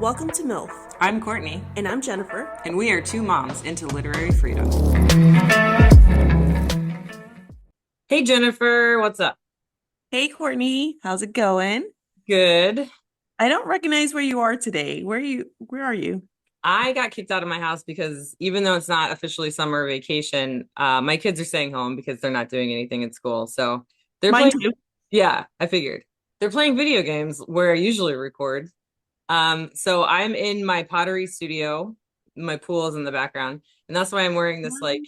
Welcome to MILF, I'm Courtney, and I'm Jennifer. and we are two moms into literary freedom. Hey, Jennifer, what's up? Hey, Courtney, how's it going? Good. I don't recognize where you are today. Where are you? I got kicked out of my house because even though it's not officially summer vacation, my kids are staying home because they're not doing anything at school. So they're Mine playing, too. yeah, I figured. They're playing video games where I usually record. So I'm in my pottery studio. My pool is in the background, and that's why I'm wearing this like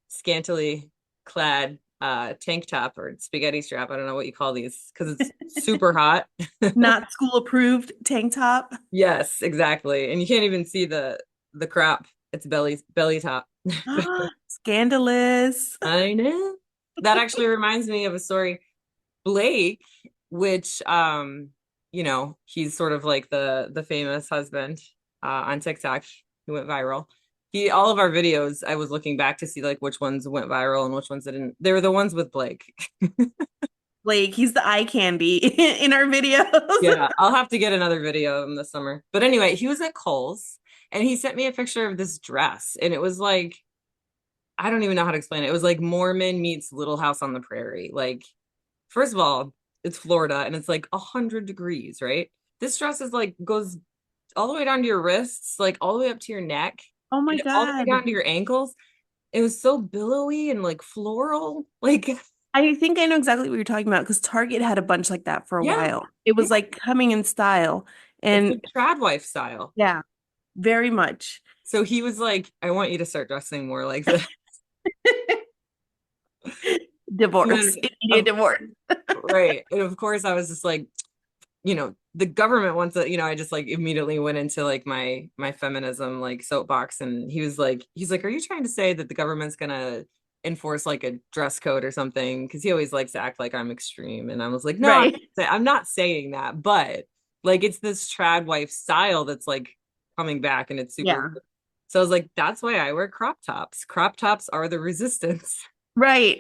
scantily clad tank top or spaghetti strap. I don't know what you call these because it's super hot. Not school approved tank top. Yes, exactly. And you can't even see the crop. It's belly top. Scandalous. I know. That actually reminds me of a story. Blake, which he's sort of like the famous husband on TikTok who went viral. He all of our videos, I was looking back to see like which ones went viral and which ones didn't. They were the ones with Blake. Like he's the eye candy in our videos. Yeah, I'll have to get another video of him this summer. But anyway, he was at Kohl's and he sent me a picture of this dress, and it was like I don't even know how to explain it. It was like Mormon meets Little House on the Prairie. Like, first of all, it's Florida and it's like 100 degrees, right? This dress is like goes all the way down to your wrists, like all the way up to your neck, Oh my and all the way God. down to your ankles. It was so billowy and like floral. Like, I think I know exactly what you're talking about because Target had a bunch like that for a yeah, while. It yeah. was like coming in style. It's And like trad wife style. yeah, very much. So he was like, I want you to start dressing more like this. And Divorce. then, Immediate of, divorce. right. And of course, I was just like, the government wants to, I just like immediately went into like my feminism like soapbox, and he's like, are you trying to say that the government's gonna enforce like a dress code or something? Because he always likes to act like I'm extreme, and I was like, no, Right. I'm not saying that, but like it's this trad wife style that's like coming back, and it's super. Yeah. So I was like, that's why I wear crop tops. Crop tops are the resistance. Right.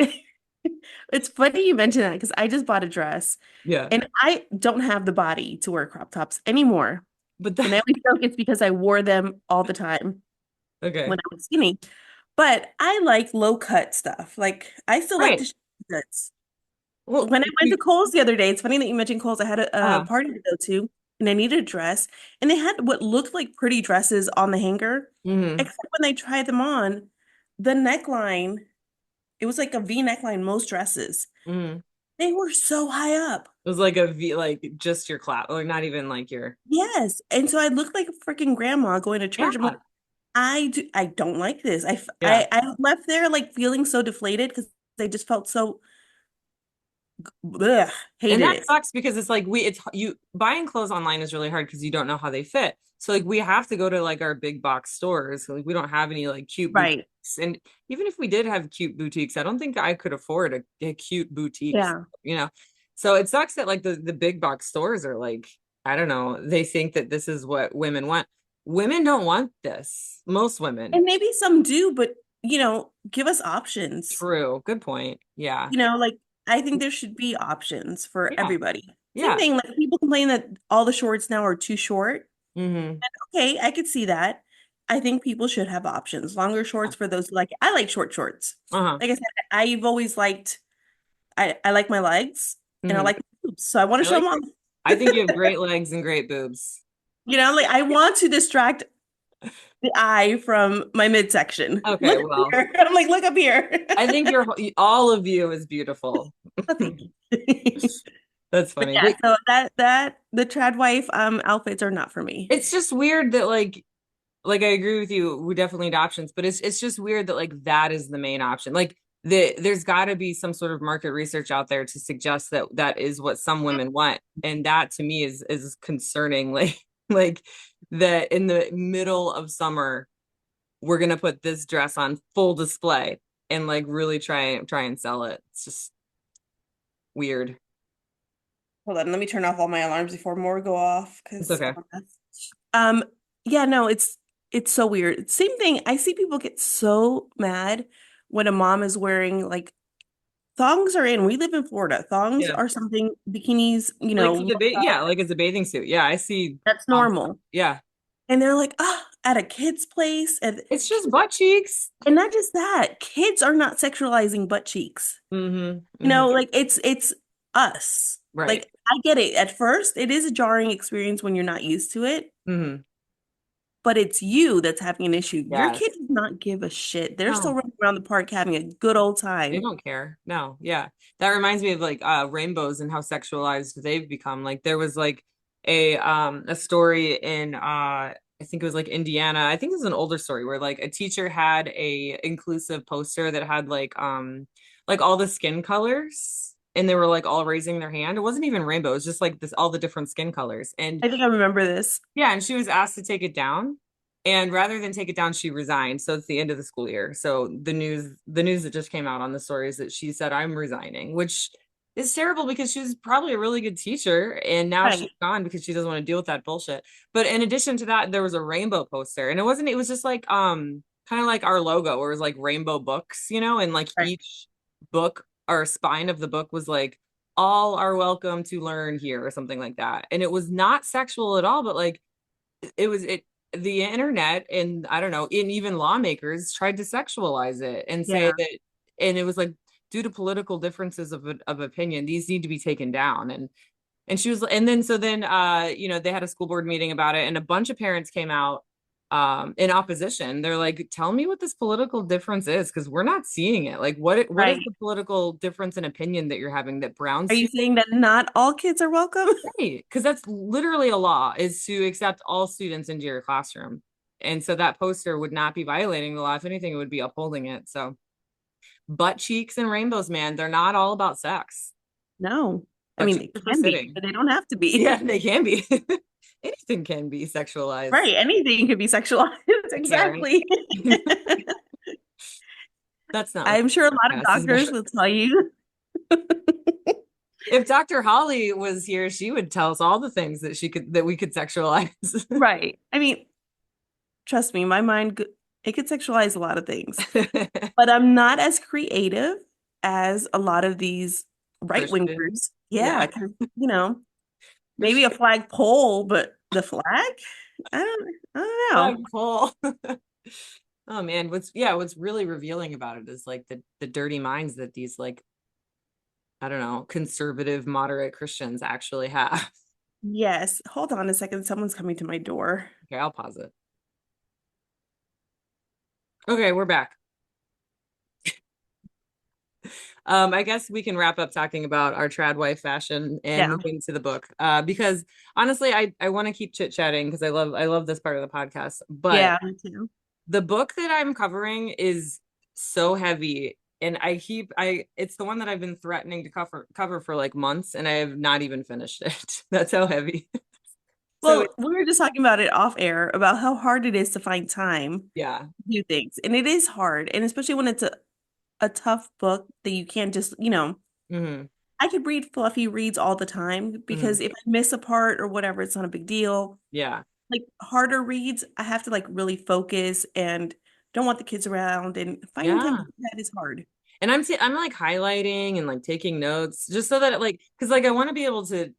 It's funny you mention that because I just bought a dress Yeah, and I don't have the body to wear crop tops anymore. but And I that always joke it's because I wore them all the time okay, when I was skinny. But I like low cut stuff. Like I still like right. to shirts. Well, When I went to Kohl's the other day, it's funny that you mentioned Kohl's. I had a uh, party to go to and I needed a dress. And they had what looked like pretty dresses on the hanger, mhm. except when they tried them on, the neckline, it was like a V neckline, most dresses. Mhm. They were so high up. It was like a V, like just your clap, like not even like your. Yes. And so I looked like a freaking grandma going to church. I'm like, Yeah, I don't like this. yeah. I left there like feeling so deflated because I just felt so ugh, And hated that it. sucks because it's like it's you buying clothes online is really hard because you don't know how they fit. So like we have to go to like our big box stores. Like we don't have any like cute boutiques. Right. And even if we did have cute boutiques, I don't think I could afford a cute boutique, Yeah. you know. So it sucks that like the big box stores are like, I don't know, they think that this is what women want. Women don't want this. Most women. And maybe some do, but give us options. True. Good point. Yeah. Like I think there should be options for Yeah. everybody. Same Yeah. thing, like people complain that all the shorts now are too short. Hmm. Okay, I could see that. I think people should have options. Longer shorts for those who like it. I like short shorts. Uh-huh. Like I said, I've always liked I like my legs and I Hmm. like my boobs. So I want to I show them like off. I think you have great legs and great boobs. Like I want to distract the eye from my midsection. Okay, Look up well, here. I'm like, look up here. I think you're all of you is beautiful. Oh, thank you. That's But funny. yeah, But so that the trad wife outfits are not for me. it's just weird that like I agree with you, we definitely need options, but it's just weird that like that is the main option. Like there's got to be some sort of market research out there to suggest that that is what some women want. And that to me is concerning. Like that in the middle of summer we're gonna put this dress on full display and like really try and sell it. It's just weird. Hold on, let me turn off all my alarms before more go off It's because okay. um yeah, no, it's so weird. Same thing. I see people get so mad when a mom is wearing like thongs are in. We live in Florida. Thongs Yeah. are something, bikinis, Like to debate, yeah, like it's a bathing suit. Yeah, I see. that's normal. Yeah. And they're like, ah, at a kid's place. It's just butt cheeks. And not just that, kids are not sexualizing butt cheeks. Mm-hmm. You Mm-hmm. know, like it's us. Right. Like I get it. At first, it is a jarring experience when you're not used to it, Mm-hmm. but it's you that's having an issue. Your Yes. kid does not give a shit. They're still No, running around the park having a good old they time. don't care. No, yeah. That reminds me of like rainbows and how sexualized they've become. Like there was like a story in I think it was like Indiana. I think it was an older story where like a teacher had a inclusive poster that had like all the skin colors and they were like all raising their hand. It wasn't even rainbow, it was just like this all the different skin colors. And I think I remember this. yeah, and she was asked to take it down. And rather than take it down, she resigned. So it's the end of the school year. So the news that just came out on the story is that she said, I'm resigning, which is terrible because she was probably a really good teacher. And now she's Right, gone because she doesn't want to deal with that bullshit. But in addition to that, there was a rainbow poster. And it was just like kind of like our logo, where it was like rainbow books, and like right. each book or spine of the book was like all are welcome to learn here or something like that. And it was not sexual at all, but like it the internet and I don't know, and even lawmakers tried to sexualize it and say Yeah. that, and it was like due to political differences of opinion, these need to be taken down. And she was, and then so then they had a school board meeting about it, and a bunch of parents came out in opposition. They're like, tell me what this political difference is, because we're not seeing it. Like what is Right. the political difference in opinion that you're having that brown Are you students? saying that not all kids are welcome? Right, because that's literally a law, is to accept all students into your classroom. And so that poster would not be violating the law. If anything, it would be upholding it. So butt cheeks and rainbows, man, they're not all about sex. No. I Butt mean, cheeks it are for can be, sitting. but they don't have to be. Yeah, they can be. Anything can be sexualized. Right. Anything can be sexualized. Yeah, right. Exactly. That's not what I'm this sure a lot of podcast is doctors about. will tell you. If Dr. Holly was here, she would tell us all the things that we could sexualize. Right. I mean, trust me, my mind, it could sexualize a lot of things, but I'm not as creative as a lot of these right Christian. wingers. Yeah, Yeah. 'Cause, you know, maybe a Christian flagpole, but the flag? I don't know. flagpole. Oh man, what's really revealing about it is like the dirty minds that these like, I don't know, conservative moderate Christians actually have. Yes. Hold on a second. Someone's coming to my door. Okay, I'll pause it. Okay, we're back. I guess we can wrap up talking about our trad wife fashion and Yeah. move into the book. Because honestly, I want to keep chit-chatting because I love this part of the podcast. But Yeah, me too. the book that I'm covering is so heavy, and I it's the one that I've been threatening to cover for like months, and I have not even finished it. That's how heavy. So Well, we were just talking about it off air about how hard it is to find time yeah. to do things. And it is hard. And especially when it's a tough book that you can't just, Hmm. I could read fluffy reads all the time Hmm. because if I miss a part or whatever, it's not a big deal. Yeah. Like harder reads, I have to like really focus and don't want the kids around and finding time to Yeah. do that is hard. And I'm like highlighting and like taking notes just so that because like I want to be able to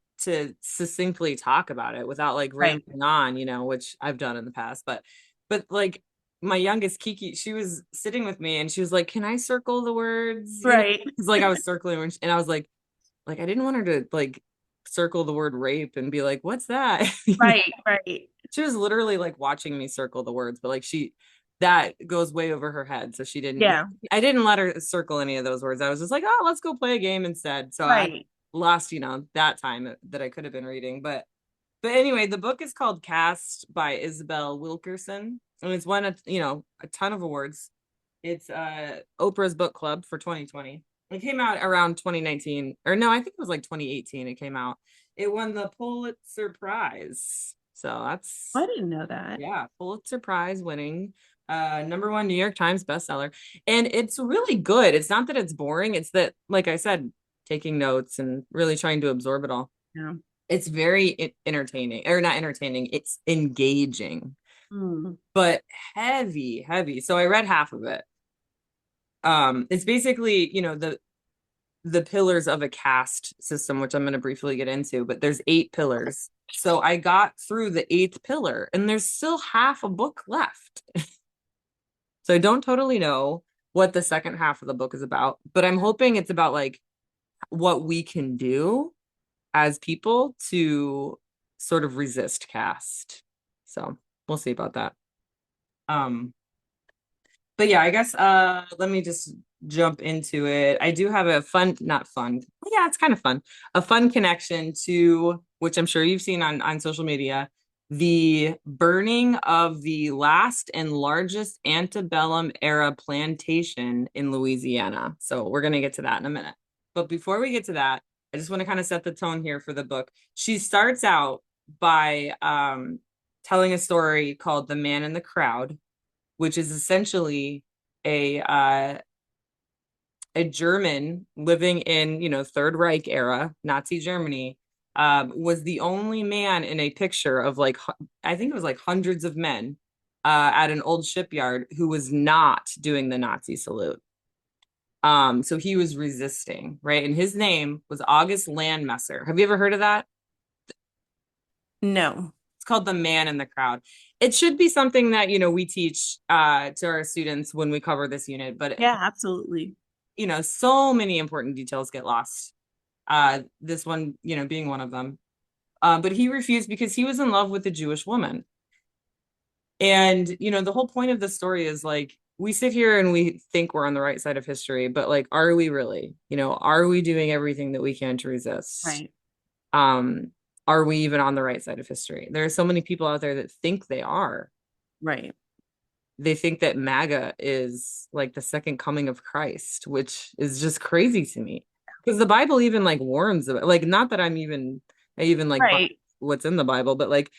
succinctly talk about it without like Right. rambling on, which I've done in the past. But like my youngest Kiki, she was sitting with me and she was like, "Can I circle the words?" Right. Because like I was circling and I was like I didn't want her to like circle the word rape and be like, "What's that?" Right. Right. She was literally like watching me circle the words, but like that goes way over her head. So Yeah. I didn't let her circle any of those words. I was just like, oh, let's go play a game instead. So I Right. lost, that time that I could have been reading. But anyway, the book is called Caste by Isabel Wilkerson. And it's won a ton of awards. It's Oprah's book club for 2020. It came out around 2019, or no, I think it was like 2018 it came out. It won the Pulitzer Prize. So that's, I didn't know that. yeah, Pulitzer Prize winning, #1 New York Times bestseller. And it's really good. It's not that it's boring, it's that, like I said, taking notes and really trying to absorb it all. Yeah. It's very entertaining, or not entertaining, it's engaging, Hmm. but heavy, heavy. So I read half of it. It's basically, the pillars of a caste system, which I'm going to briefly get into, but there's 8 pillars. So I got through the 8th pillar and there's still half a book left. So I don't totally know what the second half of the book is about, but I'm hoping it's about like what we can do as people to sort of resist caste. So we'll see about that. Um, but yeah, I guess let me just jump into it. I do have a fun, not fun. Yeah, it's kind of fun. A fun connection to which I'm sure you've seen on social media, the burning of the last and largest antebellum era plantation in Louisiana. So we're going to get to that in a minute. But before we get to that, I just want to kind of set the tone here for the book. She starts out by telling a story called The Man in the Crowd, which is essentially a a German living in, Third Reich era, Nazi Germany, was the only man in a picture of like, I think it was like hundreds of men at an old shipyard who was not doing the Nazi salute. So he was resisting, right? And his name was August Landmesser. Have you ever heard of that? No. It's called The Man in the Crowd. It should be something that, we teach to our students when we cover this unit, but Yeah, absolutely. so many important details get lost. This one, being one of them. But he refused because he was in love with a Jewish woman. And, the whole point of the story is like, we sit here and we think we're on the right side of history, but like, are we really? Are we doing everything that we can to resist? Right. Um, are we even on the right side of history? There are so many people out there that think they are. Right. They think that MAGA is like the second coming of Christ, which is just crazy to me. Because the Bible even like warns about, like, not that I even like Right. what's in the Bible, but like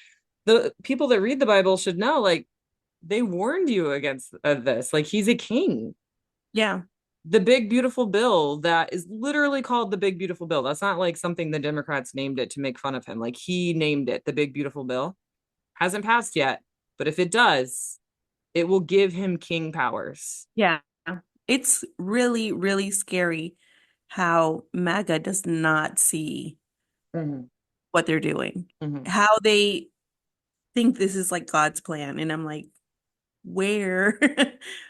the people that read the Bible should know, like, they warned you against this. Like, he's a king. Yeah. The big beautiful bill that is literally called the big beautiful bill. That's not like something the Democrats named it to make fun of him. Like, he named it the big beautiful bill. Hasn't passed yet, but if it does, it will give him king powers. Yeah. It's really, really scary how MAGA does not see Mm-hmm. what they're doing, Mm-hmm. how they think this is like God's plan. And I'm like, where?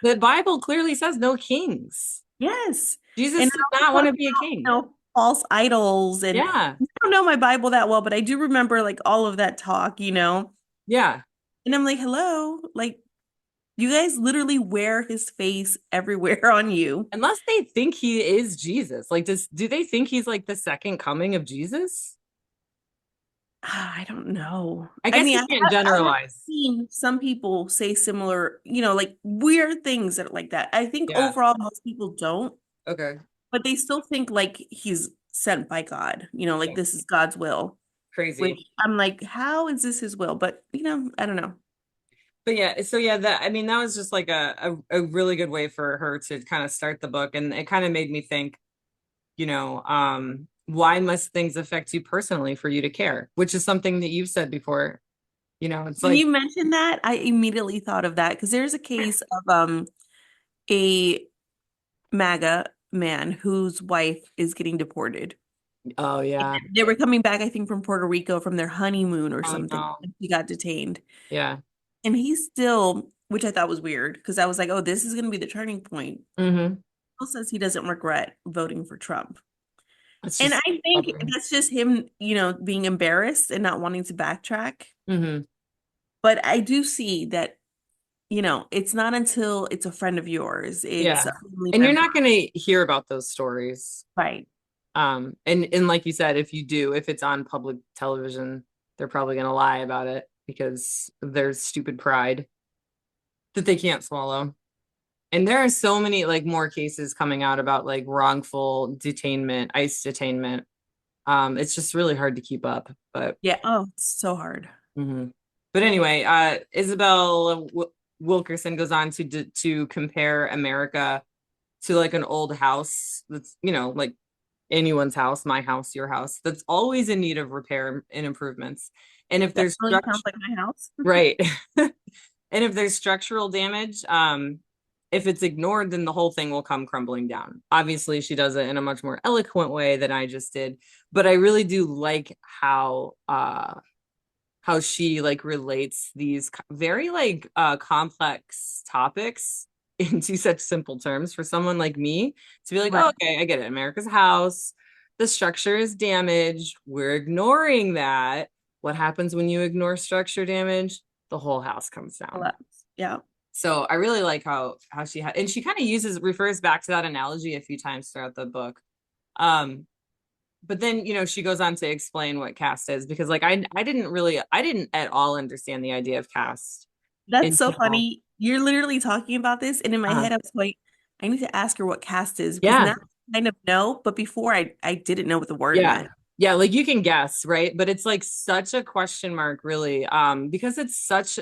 The Bible clearly says no kings. Yes. Jesus And did it not also want to talks be a about, king. false idols. And Yeah. I don't know my Bible that well, but I do remember like all of that talk. Yeah. And I'm like, hello, like you guys literally wear his face everywhere on you. Unless they think he is Jesus. Like, do they think he's like the second coming of Jesus? I don't know. I I guess mean, you can't I have generalize. seen some people say similar, like weird things that are like that. I think Yeah. overall most people don't, Okay. but they still think like he's sent by God, like Yeah. this is God's will, which Crazy. I'm like, how is this his will? But, I don't know. But yeah, so yeah, that I mean, that was just like a really good way for her to kind of start the book. And it kind of made me think, why must things affect you personally for you to care? Which is something that you've said before. It's When like, you mentioned that, I immediately thought of that because there's a case of a MAGA man whose wife is getting deported. oh yeah. They were coming back, I think, from Puerto Rico from their honeymoon or Oh something. no. And he got detained. Yeah. And he still, which I thought was weird, because I was like, oh, this is going to be the turning point. Mm-hmm. Still says he doesn't regret voting for Trump. It's And just I think that's just him, being embarrassed and not wanting to backtrack. mm-hmm. But I do see that, it's not until it's a friend of yours, it's Yeah. a family And you're member. not going to hear about those stories. Right. And like you said, if you do, if it's on public television, they're probably going to lie about it because there's stupid pride that they can't swallow. And there are so many like more cases coming out about like wrongful detainment, ICE detainment. It's just really hard to keep up, but Yeah. Oh, it's so hard. mhm. But anyway, Isabel Wilkerson goes on to compare America to like an old house that's, like anyone's house, my house, your house, that's always in need of repair and improvements. And if there's Definitely sounds like my house. right. And if there's structural damage, if it's ignored, then the whole thing will come crumbling down. Obviously, she does it in a much more eloquent way than I just did, but I really do like how she like relates these very like complex topics into such simple terms for someone like me to be like, Right. oh, okay, I get it. America's a house, the structure is damaged, we're ignoring that. What happens when you ignore structure damage? The whole house comes down. Collapse. Yeah. So I really like how she had, and she kind of refers back to that analogy a few times throughout the book. Um, but then she goes on to explain what caste is, because like I didn't at all understand the idea of caste That's so until funny. You're literally talking about this, and in my uh head, I was like, I need to ask her what caste is because yeah, now I kind of know, but before I didn't know what the word yeah, meant. yeah, like you can guess, right? But it's like such a question mark, really, because it's such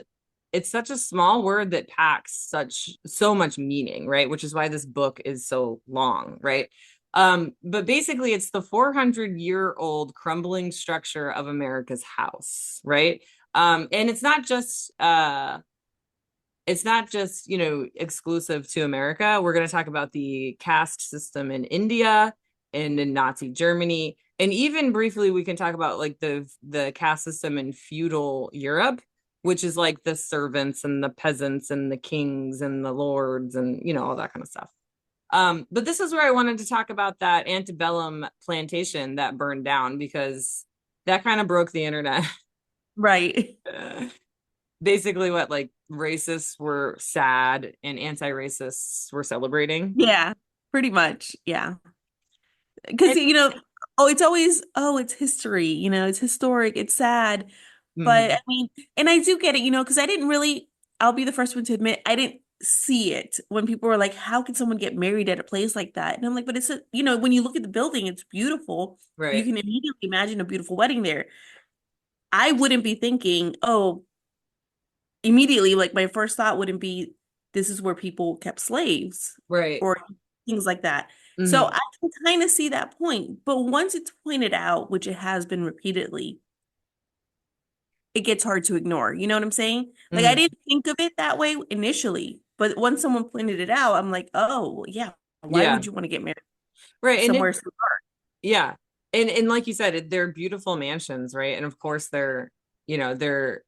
a small word that packs so much meaning, right? Which is why this book is so long, right? But basically it's the 400-year-old crumbling structure of America's house, right? And it's not just exclusive to America. We're going to talk about the caste system in India and in Nazi Germany, and even briefly we can talk about like the caste system in feudal Europe, which is like the servants and the peasants and the kings and the lords and all that kind of stuff. But this is where I wanted to talk about that antebellum plantation that burned down, because that kind of broke the internet. Right. Basically what like racists were sad and anti-racists were celebrating. Yeah, pretty much. Yeah. Because, And, oh, it's always, oh, it's history, it's historic, it's sad. But I mhm, mean, and I do get it, because I didn't really, I'll be the first one to admit, I didn't see it when people were like, how can someone get married at a place like that? And I'm like, but when you look at the building, it's beautiful. You right, can immediately imagine a beautiful wedding there. I wouldn't be thinking, oh, immediately, like my first thought wouldn't be, this is where people kept slaves right. or things like that. So Hmm. I can kind of see that point. But once it's pointed out, which it has been repeatedly, it gets hard to ignore. You know what I'm saying? Like I Hmm. didn't think of it that way initially, but once someone pointed it out, I'm like, oh, yeah, why Yeah, would you want to get married right. And somewhere so dark? yeah, and like you said, they're beautiful mansions, right? And of course you know they're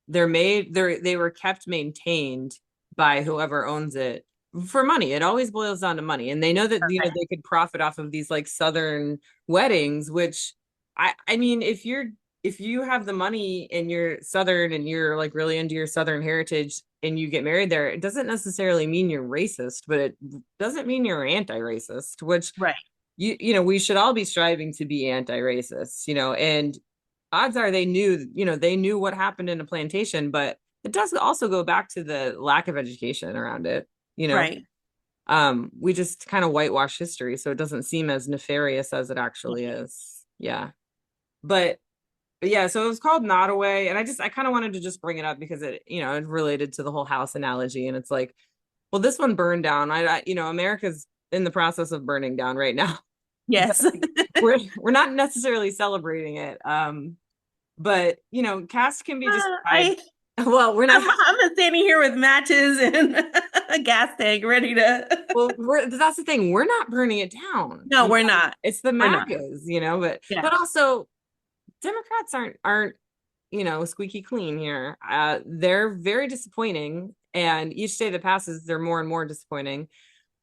they were kept maintained by whoever owns it for money. It always boils down to money, and they know that they could profit off of these like southern weddings, which I mean, if you have the money and you're southern and you're like really into your southern heritage and you get married there, it doesn't necessarily mean you're racist, but it doesn't mean you're anti-racist, which Right, we should all be striving to be anti-racist, and odds are they knew what happened in a plantation, but it does also go back to the lack of education around it, you know. right. We just kind of whitewash history so it doesn't seem as nefarious as it actually Yeah. is. Yeah. But yeah, so it was called Not Away, and I kind of wanted to just bring it up because it related to the whole house analogy, and it's like, well, this one burned down. America's in the process of burning down right now. But Yes. we're not necessarily celebrating it. But caste can be described. I Well, we're not. I'm standing here with matches and a gas tank ready to. Well, that's the thing. We're not burning it down. No, we're not. It's the We're not. MAGAs, but Yeah. but also Democrats aren't squeaky clean here. They're very disappointing, and each day that passes, they're more and more disappointing.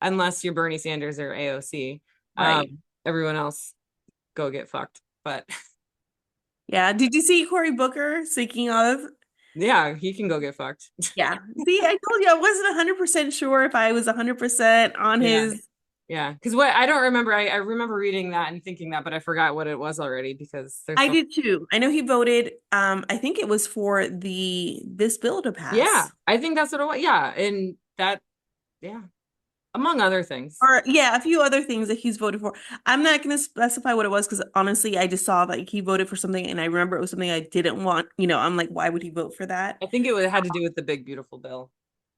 Unless you're Bernie Sanders or AOC, Right. everyone else go get fucked. But Yeah. Did you see Cory Booker speaking of? yeah, he can go get fucked. Yeah. See, I told you I wasn't 100% sure if I was 100% on Yeah. his. Yeah, because what I don't remember, I remember reading that and thinking that, but I forgot what it was already because there's I so. did too. I know he voted, I think it was for this bill to Yeah, pass. I think that's what it was. Yeah, and that, yeah, among other things. Or yeah, a few other things that he's voted for. I'm not going to specify what it was because honestly, I just saw like he voted for something and I remember it was something I didn't want. I'm like, why would he vote for that? I think had to do with the big beautiful bill.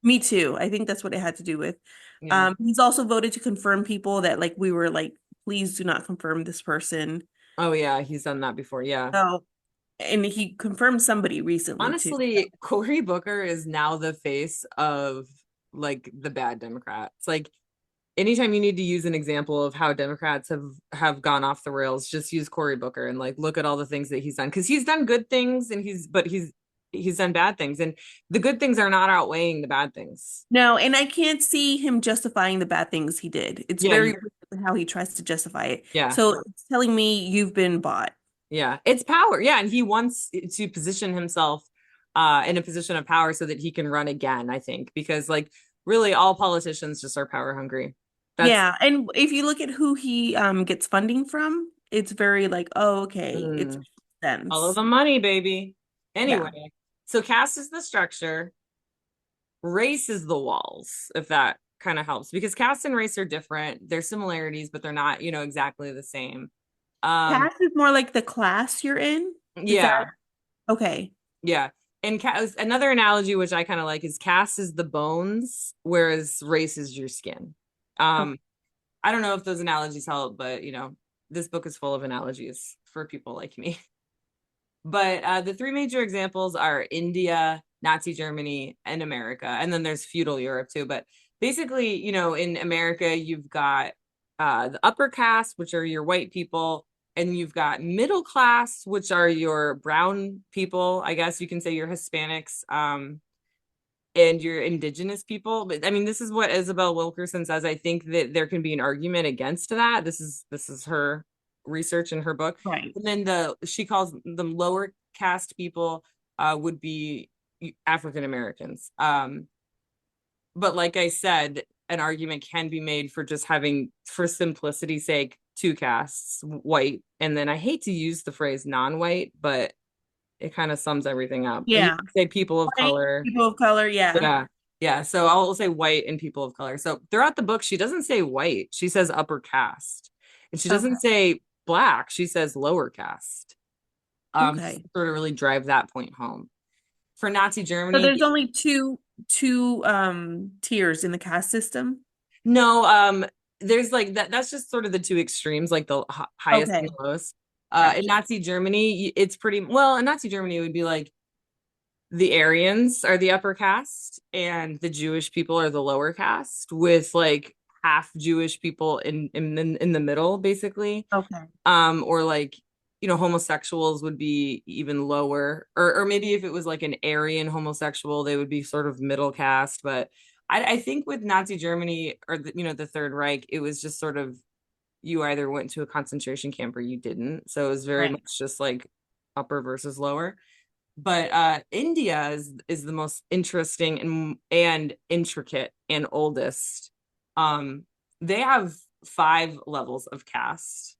Me too. I think that's what it had to do with. Yeah. He's also voted to confirm people that like we were like, please do not confirm this person. Oh yeah, he's done that before. Yeah. So, and he confirmed somebody recently too. Honestly, Cory Booker is now the face of like the bad Democrat. It's like anytime you need to use an example of how Democrats have gone off the rails, just use Cory Booker and like look at all the things that he's done, because he's done good things and he's done bad things, and the good things are not outweighing the bad things. No, and I can't see him justifying the bad things he did. It's Yeah, very weird how he tries to justify it. yeah, So it's telling me you've been bought. yeah. It's power. Yeah, and he wants to position himself in a position of power so that he can run again, I think, because like really all politicians just are power hungry. That's Yeah, and if you look at who he gets funding from, it's very like, oh, okay, it's mm, follow sense. the money, baby. Yeah. Anyway, so caste is the structure, race is the walls, if that kind of helps, because caste and race are different. There's similarities, but they're not, exactly the same. Caste is more like the class you're in. Is that Yeah, okay? yeah. And another analogy which I kind of like is caste is the bones, whereas race is your skin. Okay. Um, I don't know if those analogies help, but this book is full of analogies for people like me. But the three major examples are India, Nazi Germany, and America. And then there's feudal Europe too. But basically, in America, you've got the upper caste, which are your white people, and you've got middle class, which are your brown people. I guess you can say your Hispanics, and your indigenous people. But I mean, this is what Isabel Wilkerson says. I think that there can be an argument against that. This is her research in her book. Right. And then she calls them lower caste people would be African Americans. But like I said, an argument can be made for just having, for simplicity's sake, two castes, white, and then I hate to use the phrase non-white, but it kind of sums everything up. And you Yeah. can say people of White color. people of color, yeah. Yeah. Yeah. So I'll say white and people of color. So throughout the book, she doesn't say white. She says upper caste. And she Okay. doesn't say black. She says lower caste. To Okay. sort of really drive that point home. For Nazi So Germany, there's only two tiers in the caste system. no, there's like that's just sort of the two extremes, like the highest and Okay. the lowest. In Gotcha. Nazi Germany, it's pretty well, in Nazi Germany, it would be like the Aryans are the upper caste and the Jewish people are the lower caste, with like half Jewish people in the middle, basically. Okay. Or like, homosexuals would be even lower, or maybe if it was like an Aryan homosexual, they would be sort of middle caste. But I think with Nazi Germany, or the Third Reich, it was just sort of, you either went to a concentration camp or you didn't. So it was very Right. much just like upper versus lower. But India is the most interesting and intricate and oldest. Um, they have 5 levels of caste.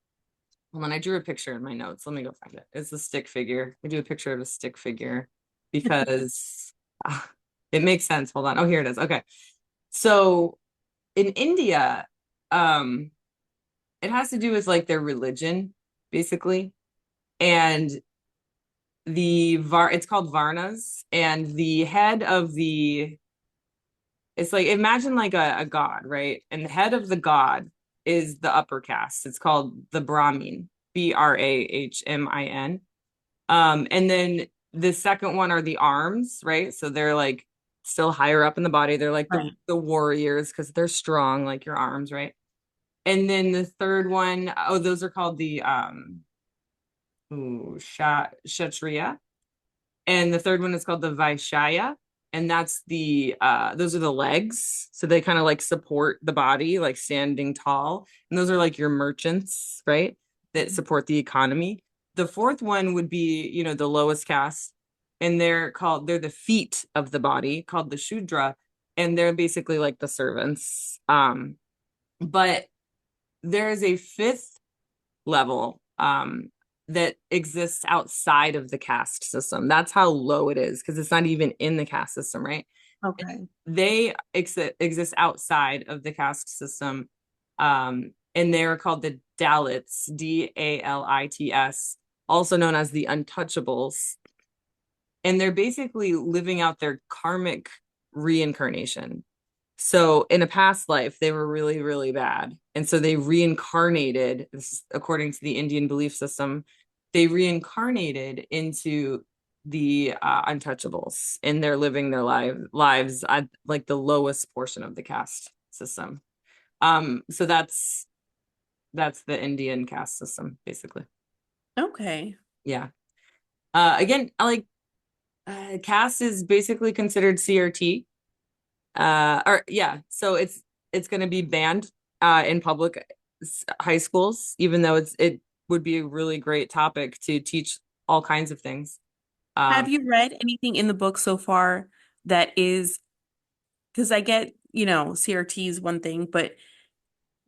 Hold on, I drew a picture in my notes. Let me go find it. It's a stick figure. I do a picture of a stick figure because it makes sense. Hold on. Oh, here it is. Okay. So in India, um, it has to do with like their religion, basically. And it's called Varnas, and the head of it's like, imagine like a god, right? And the head of the god is the upper caste. It's called the Brahmin, Brahmin. And then the second one are the arms, right? So they're like still higher up in the body. They're like the Right. the warriors because they're strong, like your arms, right? And then the third one, oh, those are called the Kshatriya. And the third one is called the Vaishya. And that's those are the legs. So they kind of like support the body, like standing tall. And those are like your merchants, right? That support the economy. The fourth one would be, the lowest caste. And they're the feet of the body, called the Shudra. And they're basically like the servants. But there is a fifth level that exists outside of the caste system. That's how low it is, because it's not even in the caste system, right? Okay. They exist outside of the caste system, and they're called the Dalits, Dalits, also known as the Untouchables. And they're basically living out their karmic reincarnation. So in a past life, they were really, really bad. And so they reincarnated, this is according to the Indian belief system, they reincarnated into the untouchables, and they're living their lives at like the lowest portion of the caste system. So that's the Indian caste system, basically. Okay. Yeah. Again, like caste is basically considered CRT. Or yeah, so it's going to be banned in public high schools, even though it would be a really great topic to teach all kinds of things. Have Um, you read anything in the book so far that is, because I get, CRT is one thing, but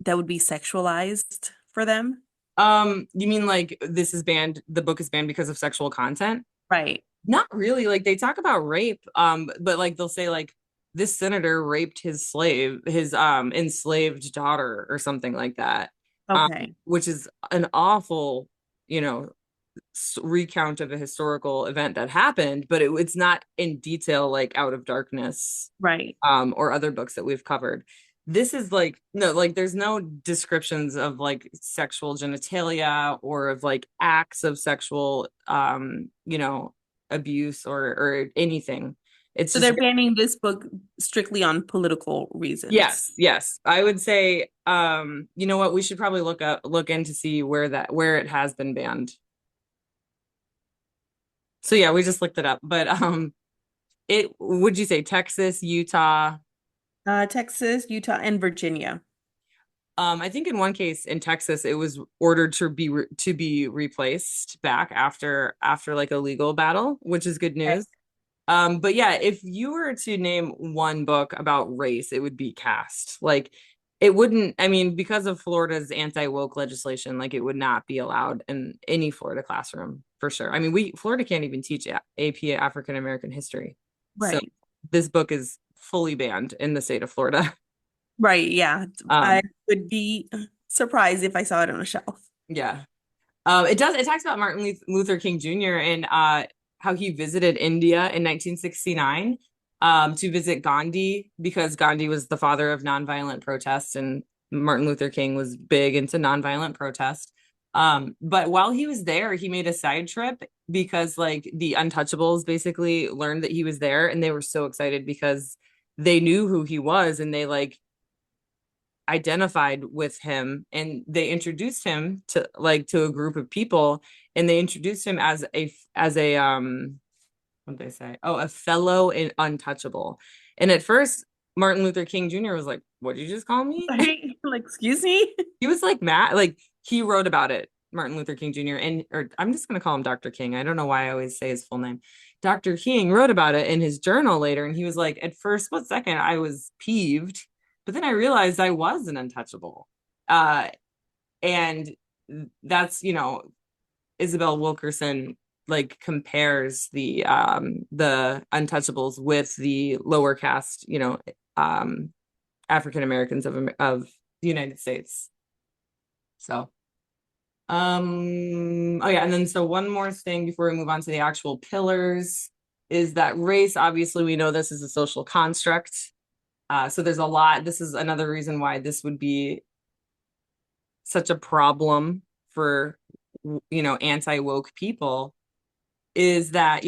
that would be sexualized for them? you mean like this is banned, the book is banned because of sexual content? Right. Not really. Like they talk about rape, but like they'll say like this senator raped his enslaved daughter or something like that. Okay. Which is an awful, you know, recount of a historical event that happened, but it's not in detail like Out of Darkness, Right. or other books that we've covered. This is like no, like there's no descriptions of like sexual genitalia or of like acts of sexual abuse or anything. It's So just they're banning this book strictly on political reasons. yes, yes. I would say you know what, we should probably look in to see where it has been banned. So yeah, we just looked it up. But it would you say Texas, Utah? Texas, Utah, and Virginia. I think in one case in Texas, it was ordered to be replaced back after like a legal battle, which is good Okay. news. But yeah, if you were to name one book about race, it would be Caste. Like it wouldn't, I mean, because of Florida's anti-woke legislation, like it would not be allowed in any Florida classroom for sure. I mean, Florida can't even teach AP African American history. So Right. this book is fully banned in the state of Florida. Right. Yeah. I Um, would be surprised if I saw it on a shelf. yeah. It talks about Martin Luther King Jr. and how he visited India in 1969 to visit Gandhi because Gandhi was the father of nonviolent protest and Martin Luther King was big into nonviolent protest. But while he was there, he made a side trip because like the Untouchables basically learned that he was there and they were so excited because they knew who he was and they like identified with him and they introduced him to a group of people and they introduced him as a what did they say, oh, a fellow in untouchable. And at first Martin Luther King Jr. was like, what did you just call me? Right. Like, excuse me? He was like mad, like he wrote about it, Martin Luther King Jr. and or I'm just going to call him Dr. King, I don't know why I always say his full name. Dr. King wrote about it in his journal later and he was like, at first split second I was peeved, but then I realized I was an untouchable. Uh, and that's, Isabel Wilkerson like compares the untouchables with the lower caste, African Americans of the United States. So oh yeah, and then so one more thing before we move on to the actual pillars is that race, obviously we know this is a social construct. So there's a lot. This is another reason why this would be such a problem for anti-woke people is that,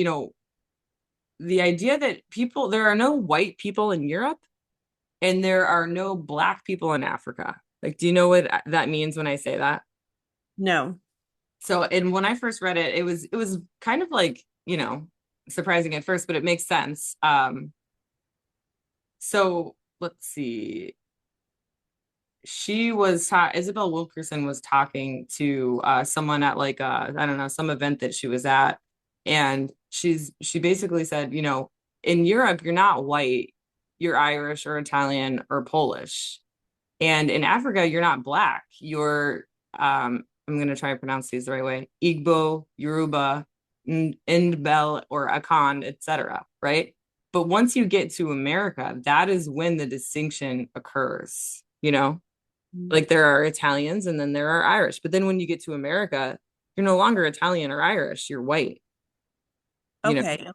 the idea that there are no white people in Europe and there are no black people in Africa. Like, do you know what that means when I say that? No. So, and when I first read it, it was kind of like, surprising at first, but it makes sense. So let's see. Isabel Wilkerson was talking to someone at like I don't know, some event that she was at, and she basically said, in Europe you're not white, you're Irish or Italian or Polish, and in Africa you're not black, you're I'm gonna try to pronounce these the right way, Igbo, Yoruba, Ndbel or Akan, etc. Right? But once you get to America, that is when the distinction occurs, like there are Italians and then there are Irish. But then when you get to America, you're no longer Italian or Irish, you're white, you know. Okay.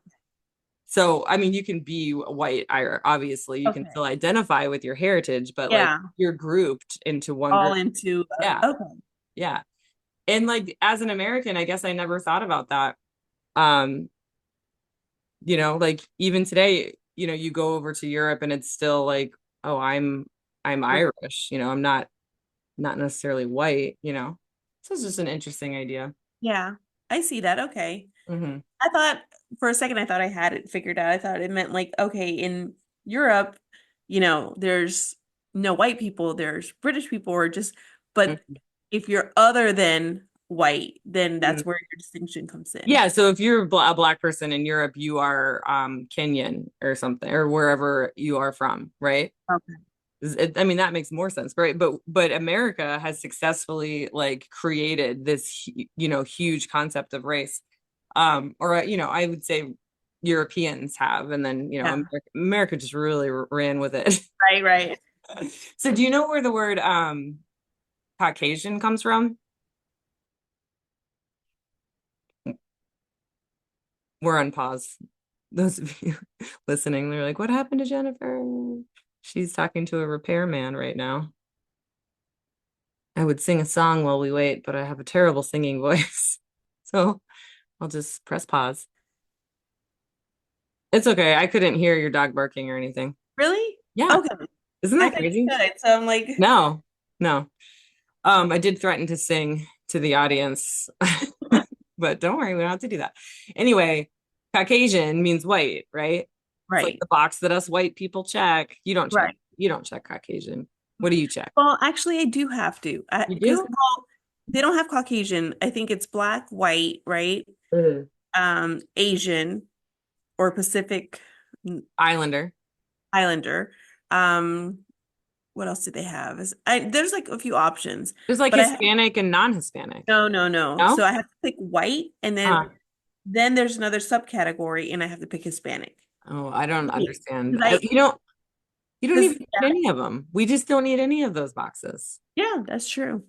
So, I mean, you can be white, Irish, obviously, you can Okay. still identify with your heritage, but like Yeah. you're grouped into one All group. into, Yeah, okay. yeah. And like as an American, I guess I never thought about that. Um, Like even today, you go over to Europe and it's still like, oh, I'm Right. Irish, I'm not necessarily white. So it's just an interesting idea. Yeah, I see that. Okay. Hmm. I thought for a second I thought I had it figured out. I thought it meant like, okay, in Europe, there's no white people, there's British people, or just, but if you're other than white, then that's where your distinction comes in. Yeah, so if you're a black person in Europe, you are Kenyan or something, or wherever you are from, right? Okay. I mean, that makes more sense, right? But America has successfully like created this, huge concept of race. Or I would say Europeans have, and then Yeah. America just really ran with it. Right, right. So do you know where the word Caucasian comes from? We're on pause. Those of you listening, they're like, what happened to Jennifer? She's talking to a repairman right now. I would sing a song while we wait, but I have a terrible singing voice. So I'll just press pause. It's okay. I couldn't hear your dog barking or anything. Really? Yeah. Okay. Isn't I that thought you crazy? could. So I'm like, No, no. I did threaten to sing to the audience, but don't worry, we don't have to do that. Anyway, Caucasian means white, right? It's like right, the box that us white people check. right. You don't check Caucasian. What do you check? Well, actually, I do have to, You because do? well, they don't have Caucasian. I think it's black, white, right? Mhm. Asian or Pacific Islander. Islander. Um, what else do they have? There's like a few options, There's like but Hispanic and non-Hispanic. no, no, no. So No? I have to pick white, and Uh, then there's another subcategory, and I have to pick Hispanic. oh, I don't understand. Because You don't because even need any of them. We just don't need any of those boxes. yeah, that's true.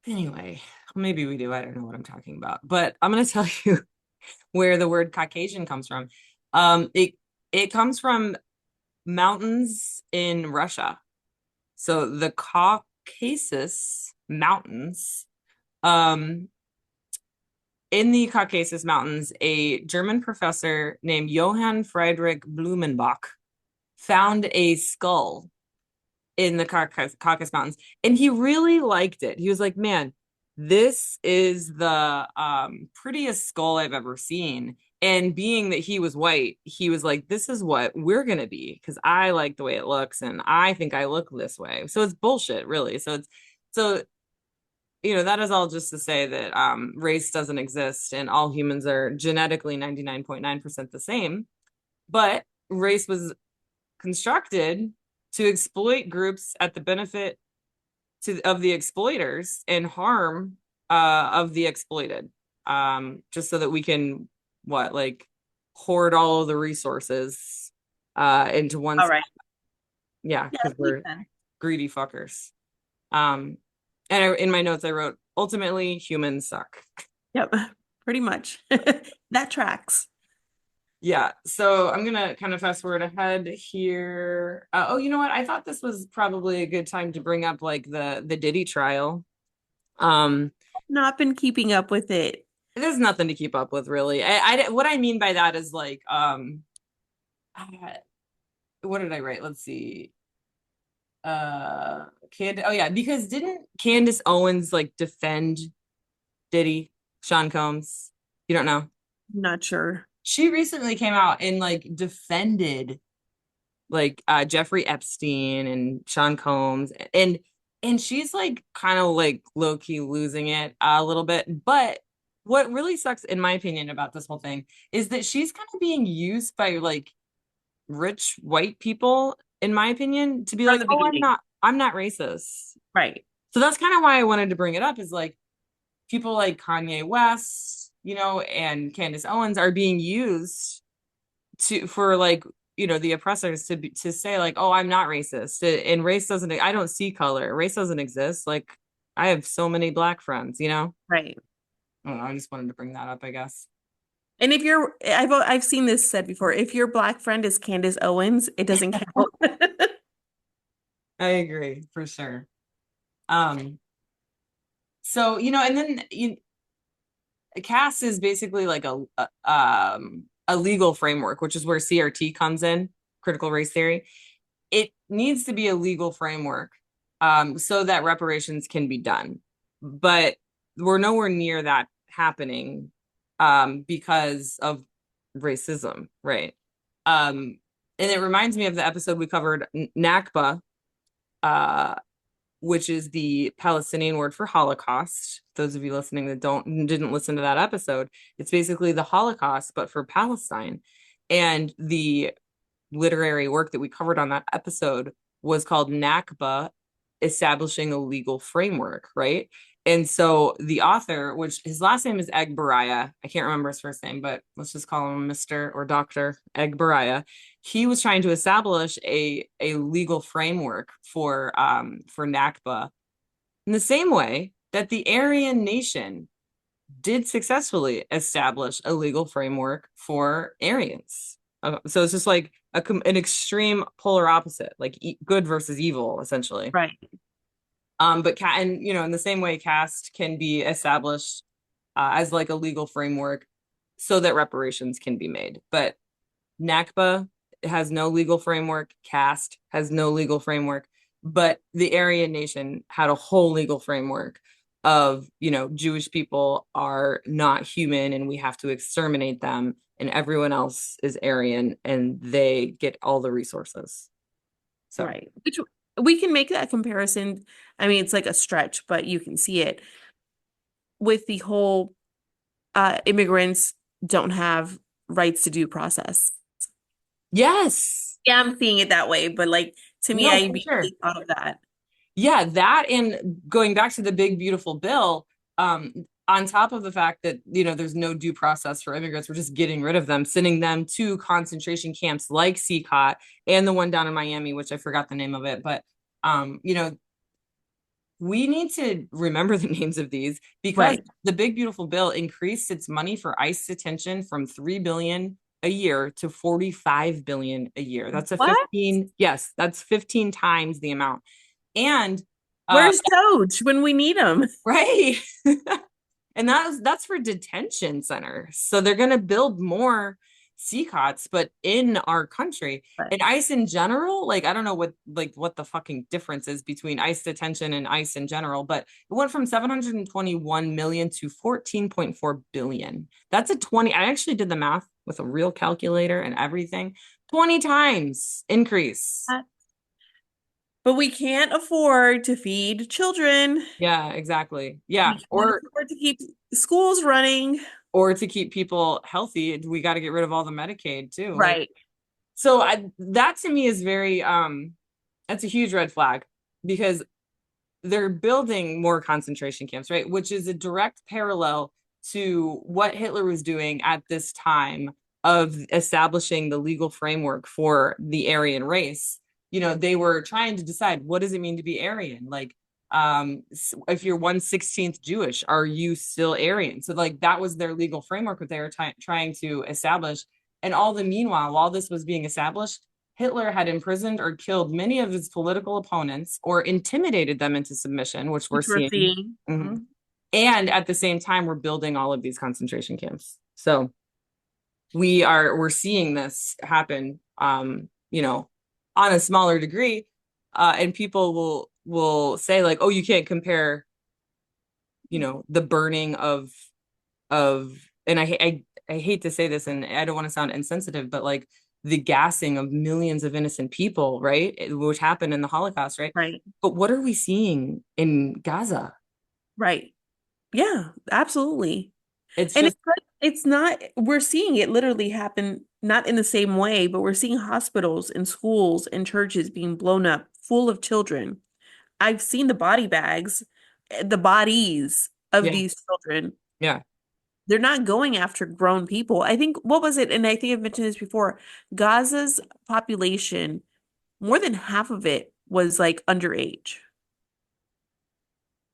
Anyway, maybe we do. I don't know what I'm talking about. But I'm going to tell you where the word Caucasian comes from. It comes from mountains in Russia. So the Caucasus Mountains, um, in the Caucasus Mountains, a German professor named Johann Friedrich Blumenbach found a skull in the Caucasus Mountains, and he really liked it. He was like, "Man, this is the prettiest skull I've ever seen." And being that he was white, he was like, "This is what we're gonna be because I like the way it looks, and I think I look this way." So it's bullshit, really. So that is all just to say that race doesn't exist, and all humans are genetically 99.9% the same. But race was constructed to exploit groups at the benefit of the exploiters and harm of the exploited, just so that we can like hoard all of the resources into one All spot. right. Yeah, Yeah, because that makes we're sense. greedy fuckers. um and in my notes I wrote, ultimately humans suck. Yep, pretty much. That tracks. Yeah, so I'm gonna kind of fast forward ahead here. Oh, you know what? I thought this was probably a good time to bring up like the Diddy trial. Um, Not been keeping up with it. there's nothing to keep up with, really. What I mean by that is like, uh, what did I write? Let's see. Oh yeah, because didn't Candace Owens like defend Diddy, Sean Combs? You don't know? Not sure. She recently came out and like defended like Jeffrey Epstein and Sean Combs, and she's like kind of like low key losing it a little bit. But what really sucks, in my opinion, about this whole thing is that she's kind of being used by like rich white people, in my opinion, to be From like, the oh, beginning. I'm not racist. Right. So that's kind of why I wanted to bring it up, is like people like Kanye West, and Candace Owens are being used for like the oppressors to say like, oh, I'm not racist, and race doesn't, I don't see color, race doesn't exist, like I have so many black friends. Right. I don't know, I just wanted to bring that up, I guess. And if I've seen this said before, if your black friend is Candace Owens, it doesn't count. I agree for sure. um so and then Caste is basically like a a legal framework, which is where CRT comes in, critical race theory. It needs to be a legal framework so that reparations can be done. But we're nowhere near that happening because of racism, right? And it reminds me of the episode we covered, Nakba, uh, which is the Palestinian word for Holocaust. Those of you listening that didn't listen to that episode, it's basically the Holocaust, but for Palestine. And the literary work that we covered on that episode was called Nakba, establishing a legal framework, right? And so the author, which his last name is Egberaya, I can't remember his first name, but let's just call him Mr. or Dr. Egberaya. He was trying to establish a legal framework for Nakba in the same way that the Aryan nation did successfully establish a legal framework for Aryans. So it's just like an extreme polar opposite, like good versus evil, essentially. Right. But and in the same way, caste can be established as like a legal framework so that reparations can be made. But Nakba has no legal framework. Caste has no legal framework. But the Aryan nation had a whole legal framework of, Jewish people are not human and we have to exterminate them, and everyone else is Aryan and they get all the resources. So, Right. Which we can make that comparison. I mean, it's like a stretch, but you can see it with the whole immigrants don't have rights to due process. yes, Yeah, I'm seeing it that way, but like to me, I no, for sure. immediately thought of that. Yeah, that and going back to the big beautiful bill, on top of the fact that there's no due process for immigrants, we're just getting rid of them, sending them to concentration camps like CCOT and the one down in Miami, which I forgot the name of it, but we need to remember the names of these because Right. the big beautiful bill increased its money for ICE detention from 3 billion a year to 45 billion a year. That's a What? 15, yes, that's 15 times the amount. And uh Where's Doge when we need him? right. And that's for detention centers. So they're going to build more CCOTs, but in our country. Right. And ICE in general, like I don't know what the fucking difference is between ICE detention and ICE in general, but it went from 721 million to 14.4 billion. That's a 20. I actually did the math with a real calculator and everything. 20 times increase. But we can't afford to feed children. Yeah, exactly. We Yeah. can't afford to keep schools running. Or to keep people healthy, we got to get rid of all the Medicaid too. Like, Right. so that to me is very that's a huge red flag because they're building more concentration camps, right? Which is a direct parallel to what Hitler was doing at this time of establishing the legal framework for the Aryan race. They were trying to decide, what does it mean to be Aryan? Like, if you're 1/16th Jewish, are you still Aryan? So like that was their legal framework that they were trying to establish. And all the meanwhile, while this was being established, Hitler had imprisoned or killed many of his political opponents or intimidated them into submission, which we're Which we're seeing. seeing. Mhm. And at the same time, we're building all of these concentration camps. So we're seeing this happen, on a smaller degree. And people will say like, oh, you can't compare, the burning of and I hate to say this and I don't want to sound insensitive, but like the gassing of millions of innocent people, right? Which happened in the Holocaust, right? Right. But what are we seeing in Gaza? Right. Yeah, absolutely. It's And just, it's not, we're seeing it literally happen, not in the same way, but we're seeing hospitals and schools and churches being blown up full of children. I've seen the body bags, the bodies of yeah, these children. yeah, They're not going after grown people. I think, what was it? And I think I've mentioned this before. Gaza's population, more than half of it was like underage.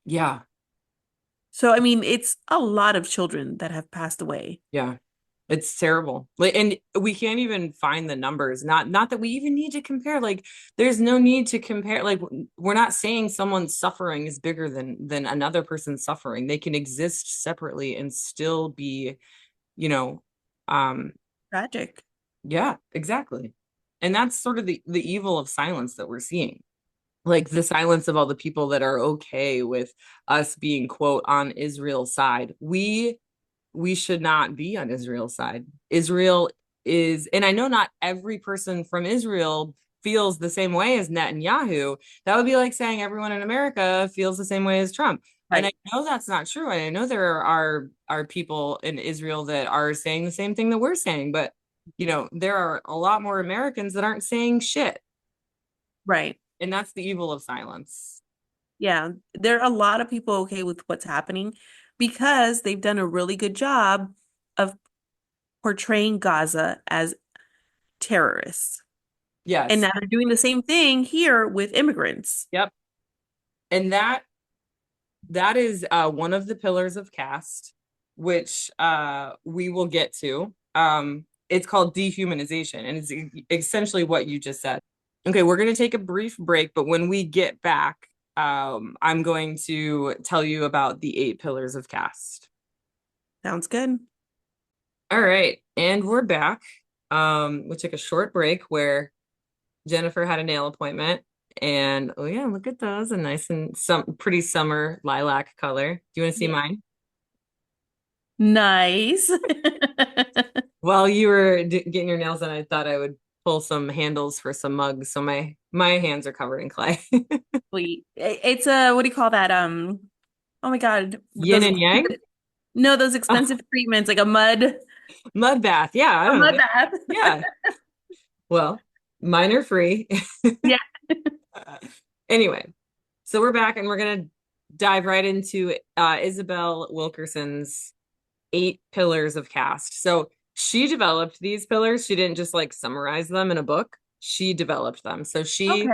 yeah, So, I mean, it's a lot of children that have passed away. yeah. It's terrible. Like, and we can't even find the numbers. Not that we even need to compare. Like, there's no need to compare. Like, we're not saying someone's suffering is bigger than another person's suffering. They can exist separately and still be, you know, um, Tragic. Yeah, exactly. And that's sort of the evil of silence that we're seeing. Like the silence of all the people that are okay with us being, quote, on Israel's side. We should not be on Israel's side. Israel is, and I know not every person from Israel feels the same way as Netanyahu. That would be like saying everyone in America feels the same way as Trump. And I Right. know that's not true. And I know there are people in Israel that are saying the same thing that we're saying, but there are a lot more Americans that aren't saying shit. Right. And that's the evil of silence. Yeah. There are a lot of people okay with what's happening because they've done a really good job of portraying Gaza as terrorists. And Yes. now they're doing the same thing here with immigrants. Yep. And that is one of the pillars of caste, which we will get to. It's called dehumanization, and it's essentially what you just said. Okay, we're going to take a brief break, but when we get back, I'm going to tell you about the 8 pillars of caste. Sounds good. All right, and we're back. We took a short break where Jennifer had a nail appointment, and oh yeah, look at those, a nice and some pretty summer lilac color. Do you want to see Yeah. mine? Nice. While you were getting your nails done, I thought I would pull some handles for some mugs, so my hands are covered in clay. Sweet. It's a, what do you call that? Oh my God. Yin Those and yang. expensive, no, those Oh, expensive treatments, like a mud, mud bath. Yeah, I a don't mud know. bath. Yeah. Well, mine are free. Yeah. Anyway, so we're back and we're gonna dive right into Isabel Wilkerson's 8 pillars of caste. So she developed these pillars. She didn't just like summarize them in a book. She developed them. So Okay.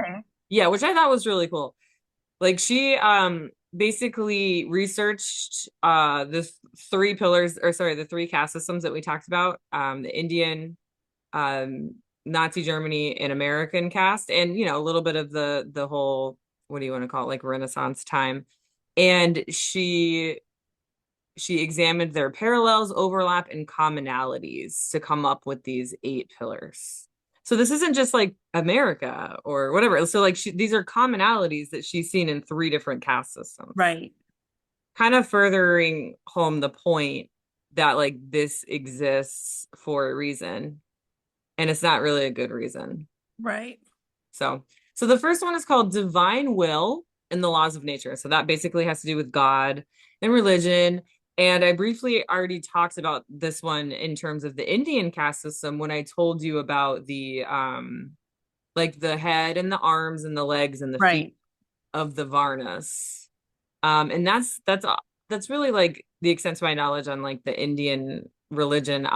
yeah, which I thought was really cool. Like she basically researched the 3 pillars, or sorry, the 3 caste systems that we talked about, the Indian, um Nazi Germany, and American caste, and a little bit of the whole, what do you want to call it, like Renaissance time. And she examined their parallels, overlap, and commonalities to come up with these 8 pillars. So this isn't just like America or whatever. So like these are commonalities that she's seen in 3 different caste systems, Right. kind of furthering home the point that like this exists for a reason, and it's not really a good reason. Right. So the first one is called divine will and the laws of nature. So that basically has to do with God and religion. And I briefly already talked about this one in terms of the Indian caste system when I told you about the like the head and the arms and the legs and the feet Right. of the Varnas. And that's really like the extent of my knowledge on like the Indian religion.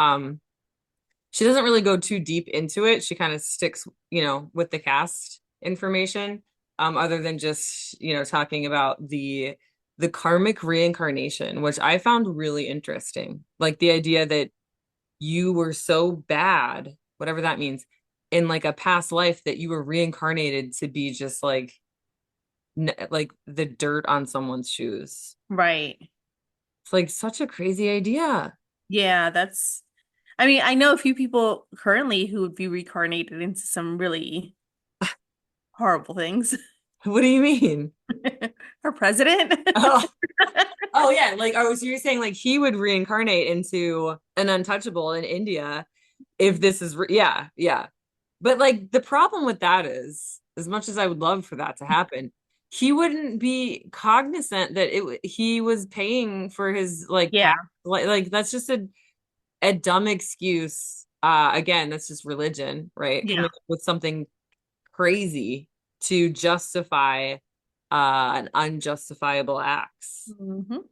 She doesn't really go too deep into it. She kind of sticks, with the caste information, other than just, talking about the karmic reincarnation, which I found really interesting. Like the idea that you were so bad, whatever that means, in like a past life that you were reincarnated to be just like the dirt on someone's shoes. Right. It's like such a crazy idea. Yeah, I mean, I know a few people currently who would be reincarnated into some really horrible things. What do you mean? Our president? Oh, oh yeah, like oh, so you're saying like he would reincarnate into an untouchable in India if this is yeah, yeah. But like the problem with that is, as much as I would love for that to happen, he wouldn't be cognizant that he was paying for his like Yeah. past, like that's just a dumb excuse. Again, that's just religion, right? Coming Yeah. up with something crazy to justify an unjustifiable acts. Hmm. Well,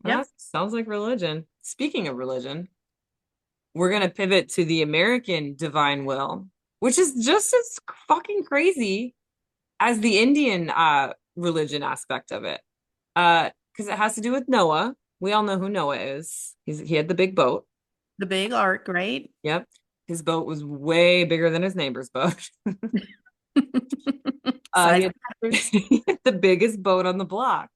Yep. that sounds like religion. Speaking of religion, we're going to pivot to the American divine will, which is just as fucking crazy as the Indian religion aspect of it. Because it has to do with Noah. We all know who Noah is. He had the big boat. The big arc, right? Yep. His boat was way bigger than his neighbor's boat. He Size had, matters. he had the biggest boat on the block.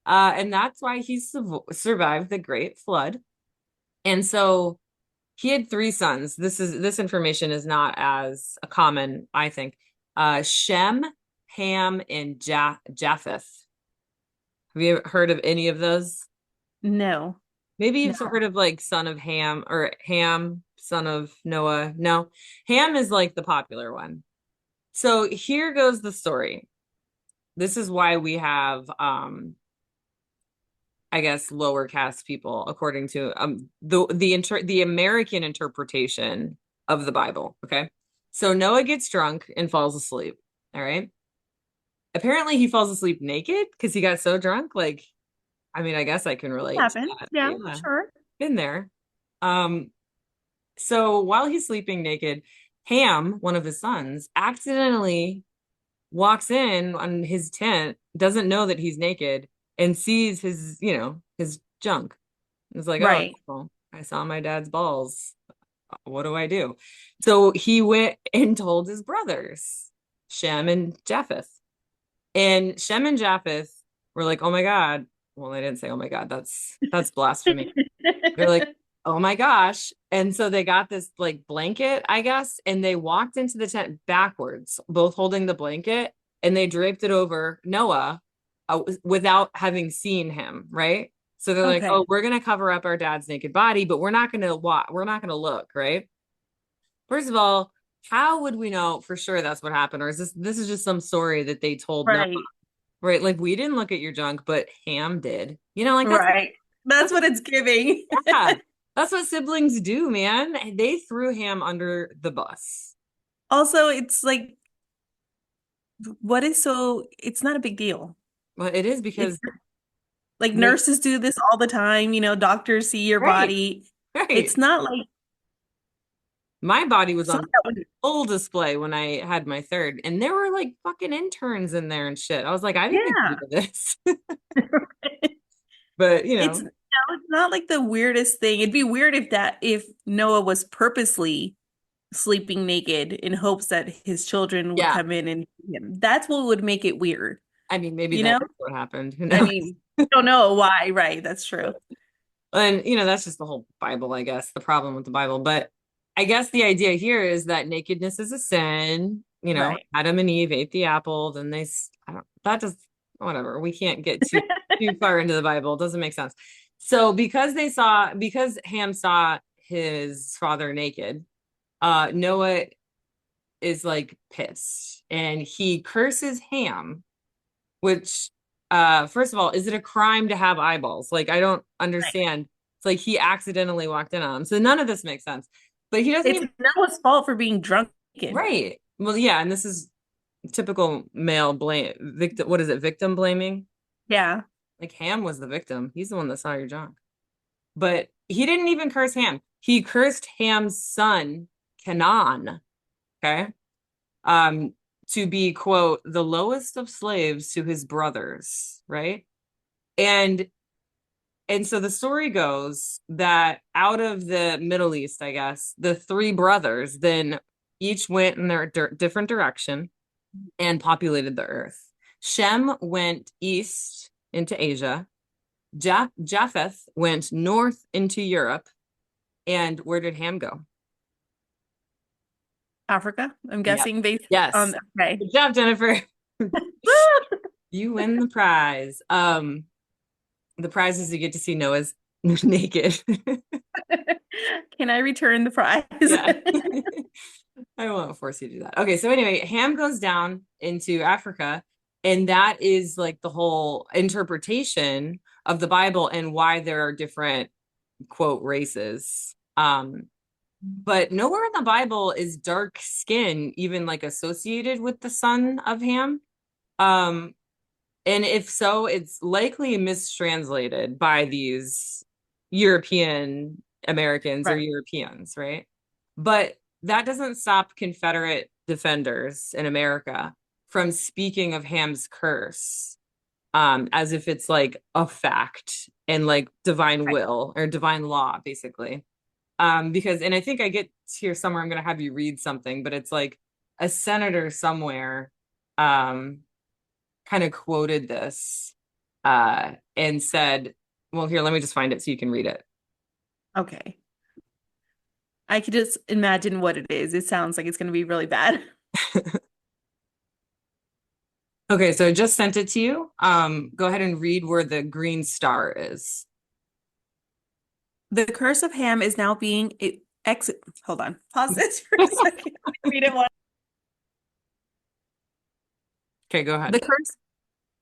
And that's why he survived the Great Flood. And so he had three sons. This information is not as common, I think. Shem, Ham, and Japheth. Have you ever heard of any of those? No. Maybe No. you've heard of like son of Ham or Ham, son of Noah. No, Ham is like the popular one. So here goes the story. This is why we have I guess lower caste people according to the American interpretation of the Bible, okay? So Noah gets drunk and falls asleep, all right? Apparently he falls asleep naked because he got so drunk. Like, I mean, I guess I can relate to Happens. that. Yeah, Yeah, sure. been there. Um, so while he's sleeping naked, Ham, one of his sons, accidentally walks in on his tent, doesn't know that he's naked, and sees his, his junk. It's like, oh, Right. well, I saw my dad's balls. What do I do? So he went and told his brothers, Shem and Japheth. And Shem and Japheth were like, oh my God. Well, they didn't say, oh my God, that's blasphemy. They're like, oh my gosh. And so they got this like blanket, I guess, and they walked into the tent backwards, both holding the blanket, and they draped it over Noah without having seen him, right? So they're like, Okay. oh, we're gonna cover up our dad's naked body, but we're not gonna look, right? First of all, how would we know for sure that's what happened? Or is this is just some story that they told Noah, Right. right? Like we didn't look at your junk, but Ham did. You know, like Right. That's that's what it's giving. yeah. That's what siblings do, man. They threw him under the bus. Also, it's like, what is so, it's not a big deal. Well, it is It's because like they, nurses do this all the time, doctors see your right, body. right. It's not like, My body was it's not on that way. full display when I had my third, and there were like fucking interns in there and shit. I was like, I didn't agree Yeah. to this. But It's not like the weirdest thing. It'd be weird if Noah was purposely sleeping naked in hopes that his children would yeah. come in and eat him. That's what would make it weird, I mean, maybe you that know? is what happened. Who I knows? mean, we don't know why, right? That's true. And that's just the whole Bible, I guess, the problem with the Bible. But I guess the idea here is that nakedness is a sin. Right. Adam and Eve ate the apple, then I don't, that just, whatever. We can't get too far into the Bible. It doesn't make sense. So because Ham saw his father naked, Noah is like pissed and he curses Ham, which first of all, is it a crime to have eyeballs? Like I don't Right. understand. It's like he accidentally walked in on him. So none of this makes sense. But he doesn't It's even Noah's fault for being drunken. right. Well, yeah, and this is typical male blame victim. What is it? Victim blaming? Yeah. Like Ham was the victim. He's the one that saw your junk. But he didn't even curse Ham. He cursed Ham's son, Canaan. Okay. Um, to be, quote, the lowest of slaves to his brothers, right? And so the story goes that out of the Middle East, I guess, the three brothers then each went in their different direction and populated the earth. Shem went east into Asia. Japheth went north into Europe. And where did Ham go? Africa, I'm Yeah. guessing based Yes. on, okay. Good job, Jennifer. You win the prize. The prize is you get to see Noah's naked. Can I return the prize? Yeah. I won't force you to do that. Okay, so anyway, Ham goes down into Africa, and that is like the whole interpretation of the Bible and why there are different quote races. But nowhere in the Bible is dark skin even like associated with the son of Ham. Um, and if so, it's likely mistranslated by these European Americans or Right. Europeans, right? But that doesn't stop Confederate defenders in America from speaking of Ham's curse, as if it's like a fact and like divine Right. will or divine law, basically. Because, and I think I get here somewhere, I'm going to have you read something, but it's like a senator somewhere, um, kind of quoted this and said, well, here, let me just find it so you can read it. Okay. I could just imagine what it is. It sounds like it's going to be really bad. Okay, so I just sent it to you. Go ahead and read where the green star is. The curse of Ham is now being ex. Hold on. Pause this for a second. Read it one. Okay, go ahead. The curse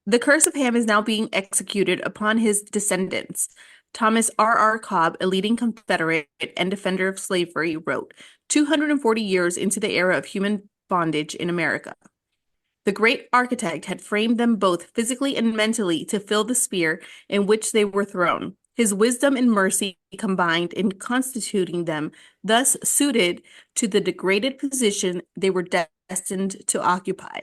The curse of Ham is now being executed upon his descendants. Thomas R. Cobb, a leading Confederate and defender of slavery, wrote 240 years into the era of human bondage in America. The great architect had framed them both physically and mentally to fill the sphere in which they were thrown. His wisdom and mercy combined in constituting them thus suited to the degraded position they were destined to occupy.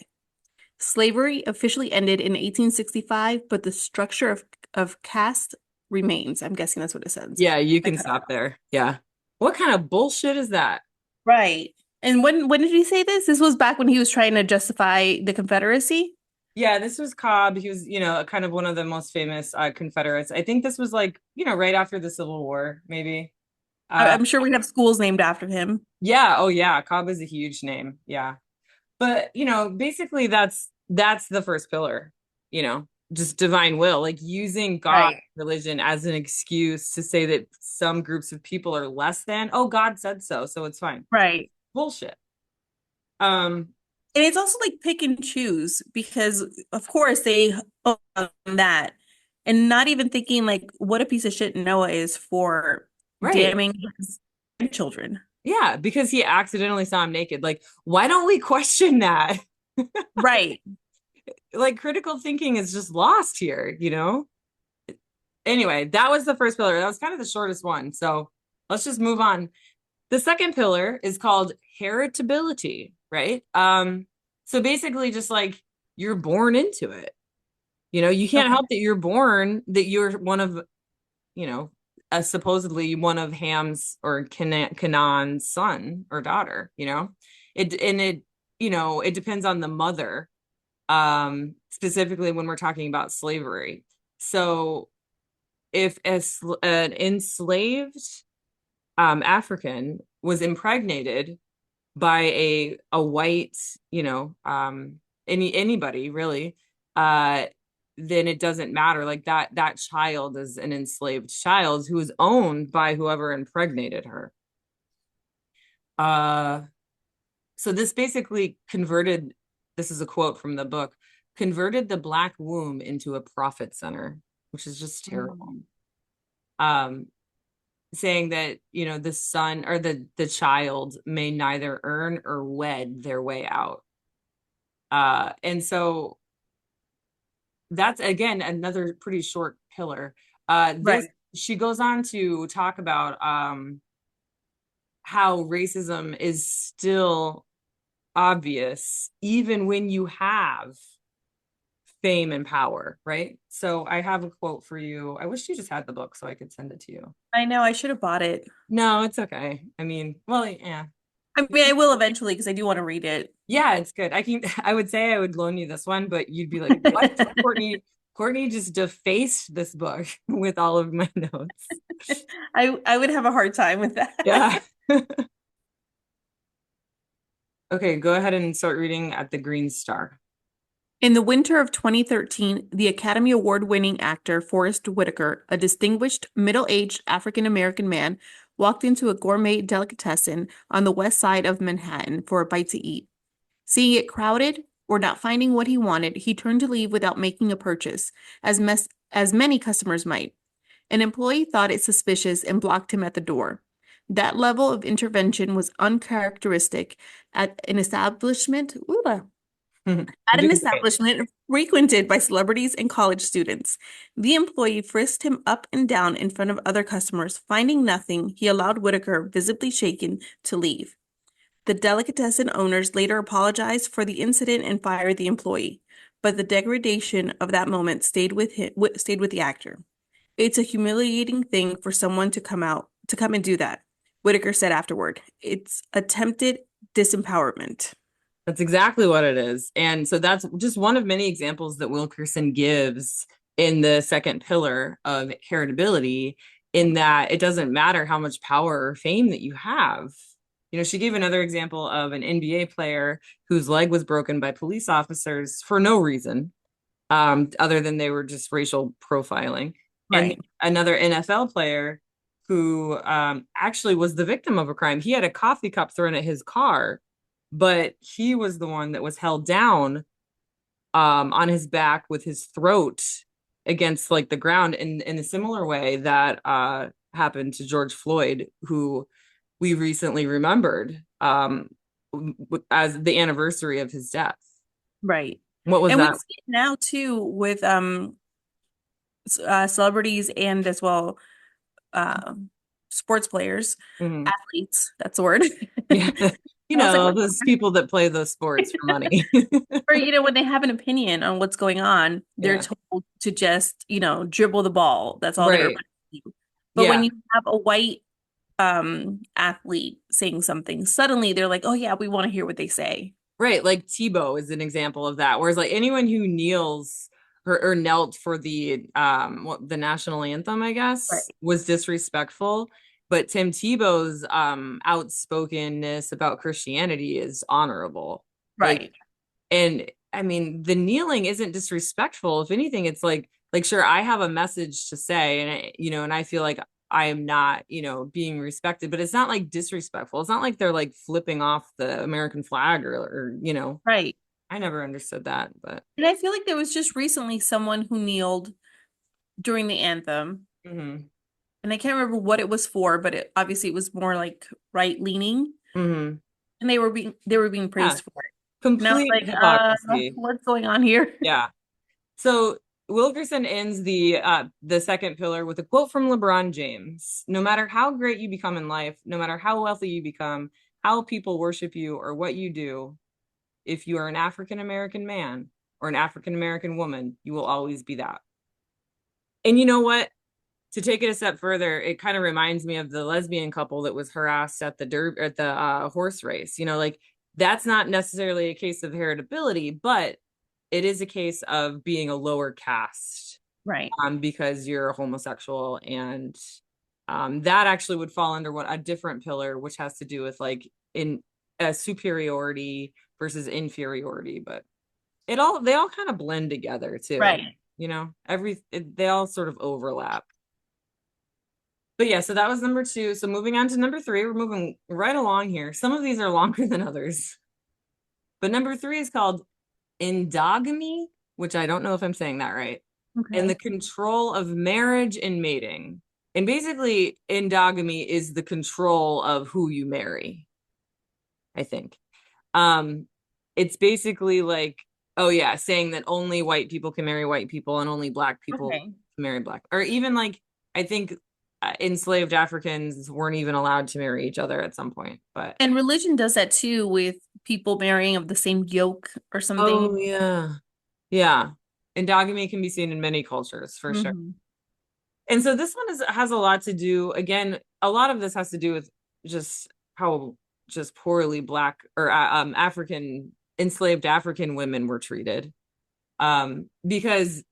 Slavery officially ended in 1865, but the structure of caste remains. I'm guessing that's what it says. Yeah, you I can cut it stop off. there. Yeah. What kind of bullshit is that? Right. And when did he say this? This was back when he was trying to justify the Confederacy. Yeah, this was Cobb. He was, kind of one of the most famous Confederates. I think this was like, right after the Civil War, maybe. I'm sure we have schools named after him. Yeah, oh yeah, Cobb is a huge name. Yeah. But, basically that's the first pillar, just divine will, like using God Right. religion as an excuse to say that some groups of people are less than, oh, God said so, so it's fine. Right. Bullshit. Um, And it's also like pick and choose because, of course, they own that and not even thinking like what a piece of shit Noah is for right. damning his children. Yeah, because he accidentally saw him naked. Like, why don't we question that? Right. Like critical thinking is just lost here. Anyway, that was the first pillar. That was kind of the shortest one. So let's just move on. The second pillar is called heritability, right? So basically just like you're born into it. You can't Okay. help that you're born, that you're one of, you know, supposedly one of Ham's or Canaan's son or daughter. It depends on the mother, specifically when we're talking about slavery. So if an enslaved African was impregnated by a white, anybody really, uh, then it doesn't matter. Like that child is an enslaved child who is owned by whoever impregnated her. Uh, so this basically converted. This is a quote from the book. Converted the black womb into a profit center, which is just terrible. Mm. Um, saying that the son or the child may neither earn or wed their way out, and so that's again another pretty short pillar. This Right. She goes on to talk about how racism is still obvious even when you have fame and power, right? So I have a quote for you. I wish you just had the book so I could send it to you. I know I should have bought it. No, it's okay. I mean, well, yeah. I mean, I will eventually because I do want to read it. Yeah, it's good. I would say I would loan you this one, but you'd be like, what? Courtney just defaced this book with all of my notes. I would have a hard time with that. Yeah. Okay, go ahead and start reading at the Green Star. In the winter of 2013, the Academy Award-winning actor Forrest Whitaker, a distinguished middle-aged African-American man, walked into a gourmet delicatessen on the west side of Manhattan for a bite to eat. Seeing it crowded or not finding what he wanted, he turned to leave without making a purchase, as many customers might. An employee thought it suspicious and blocked him at the door. That level of intervention was uncharacteristic at an establishment. At You're an doing great. establishment frequented by celebrities and college students. The employee frisked him up and down in front of other customers. Finding nothing, he allowed Whitaker, visibly shaken, to leave. The delicatessen owners later apologized for the incident and fired the employee, but the degradation of that moment stayed with the actor. It's a humiliating thing for someone to come and do that, Whitaker said afterward. It's attempted disempowerment. That's exactly what it is. And so that's just one of many examples that Wilkerson gives in the second pillar of heritability in that it doesn't matter how much power or fame that you have. You know, she gave another example of an NBA player whose leg was broken by police officers for no reason, other than they were just racial profiling. And Right. another NFL player who actually was the victim of a crime. He had a coffee cup thrown at his car, but he was the one that was held down on his back with his throat against like the ground in a similar way that happened to George Floyd, who we recently remembered as the anniversary of his death. Right. What was And we that? see it now too with celebrities and as well sports players, Mhm. athletes, that's the word. Yeah. You I was like, know, what? those people that play those sports for money. Or, when they have an opinion on what's going on, they're Yeah. told to just, dribble the ball. That's all they're Right. required to do. But when Yeah. you have a white athlete saying something, suddenly they're like, oh yeah, we want to hear what they say. Right. Like Tebow is an example of that. Whereas like anyone who kneels or knelt for the national anthem, I Right. guess, was disrespectful. But Tim Tebow's outspokenness about Christianity is honorable. Like, Right. and I mean, the kneeling isn't disrespectful. If anything, it's like sure, I have a message to say, and and I feel like I am not, being respected, but it's not like disrespectful. It's not like they're like flipping off the American flag or. Right. I never understood that, but And I feel like there was just recently someone who kneeled during the anthem, hmm and I can't remember what it was for, but obviously it was more like right leaning, hmm and they were being yeah, praised for it. And I was complete like, hypocrisy. what's going on here? Yeah. So Wilkerson ends the second pillar with a quote from LeBron James. No matter how great you become in life, no matter how wealthy you become, how people worship you or what you do, if you are an African American man or an African American woman, you will always be that. And you know what? To take it a step further, it kind of reminds me of the lesbian couple that was harassed at the horse race. Like that's not necessarily a case of heritability, but it is a case of being a lower caste Right. because you're a homosexual, and that actually would fall under a different pillar, which has to do with like in superiority versus inferiority, but they all kind of blend together too. Right. They all sort of overlap. But yeah, so that was number two. So moving on to number three, we're moving right along here. Some of these are longer than others. But number three is called endogamy, which I don't know if I'm saying that right, and the Okay. control of marriage and mating. And basically, endogamy is the control of who you marry, I think. Um, it's basically like, oh yeah, saying that only white people can marry white people and only black people Okay. can marry black. Or even like, I think enslaved Africans weren't even allowed to marry each other at some point. But And religion does that too with people marrying of the same yolk or something. oh yeah. Yeah. Endogamy can be seen in many cultures for sure. Hmm. And so this one has a lot to do, again, a lot of this has to do with just how just poorly black or African enslaved African women were treated. Because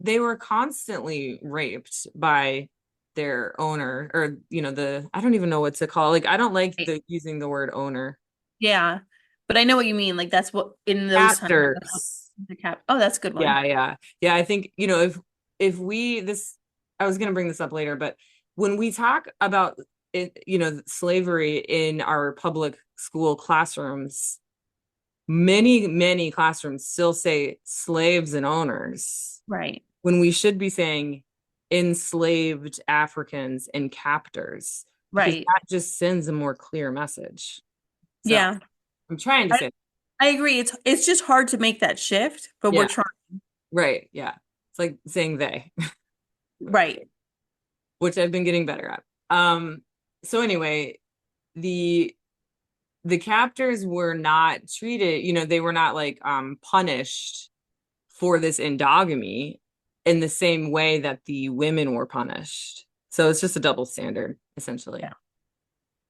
they were constantly raped by their owner or I don't even know what to call, like I don't like Right. the using the word owner. Yeah. But I know what you mean. Like that's what in those times. That's what Captors. the cap. Oh, that's a good one. Yeah, I think, if we this I was going to bring this up later, but when we talk about it, slavery in our public school classrooms, many classrooms still say slaves and owners Right. when we should be saying enslaved Africans and captors, because Right. that just sends a more clear message. So Yeah. I'm trying to I, say, I agree. It's just hard to make that shift, but we're yeah, trying. right. Yeah. It's like saying they, Right. which I've been getting better at. So anyway, the the captors were not treated, they were not like punished for this endogamy in the same way that the women were punished. So it's just a double standard, essentially. Yeah.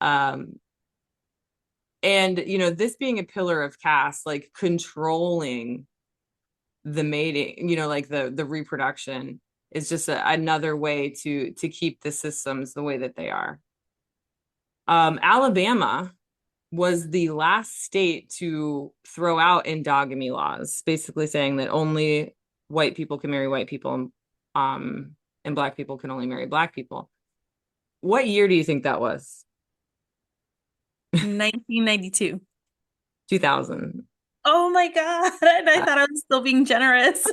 Um, and this being a pillar of caste, like controlling the mating, like the reproduction, It's just another way to keep the systems the way that they are. Alabama was the last state to throw out endogamy laws, basically saying that only white people can marry white people, and black people can only marry black people. What year do you think that was? 1992. 2000. Oh my God. And I thought I was still being generous.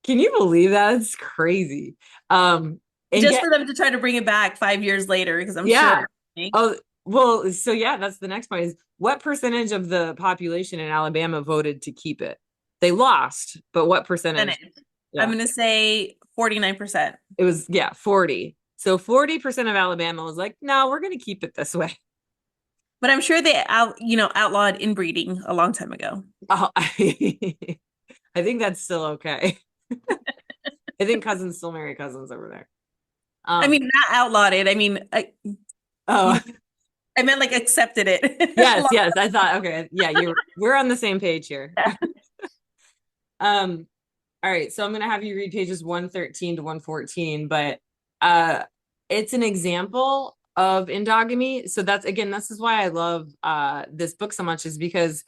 Can you believe that? It's crazy. And Just get for them to try to bring it back 5 years later, because I'm Yeah. sure. Oh, well, so yeah, that's the next point is what percentage of the population in Alabama voted to keep it? They lost, but what percentage? I'm Yeah. going to say 49%. It was, yeah, 40. So 40% of Alabama was like, no, we're going to keep it this way. But I'm sure they outlawed inbreeding a long time ago. Oh, I think that's still okay. I think cousins still marry cousins over there. I Um, mean, not outlawed it. I mean, oh, I meant like accepted it. yes, yes. I thought, okay, yeah, we're on the same page here. Um, all right, so I'm going to have you read pages 113 to 114, but uh it's an example of endogamy. So that's again, this is why I love this book so much, is because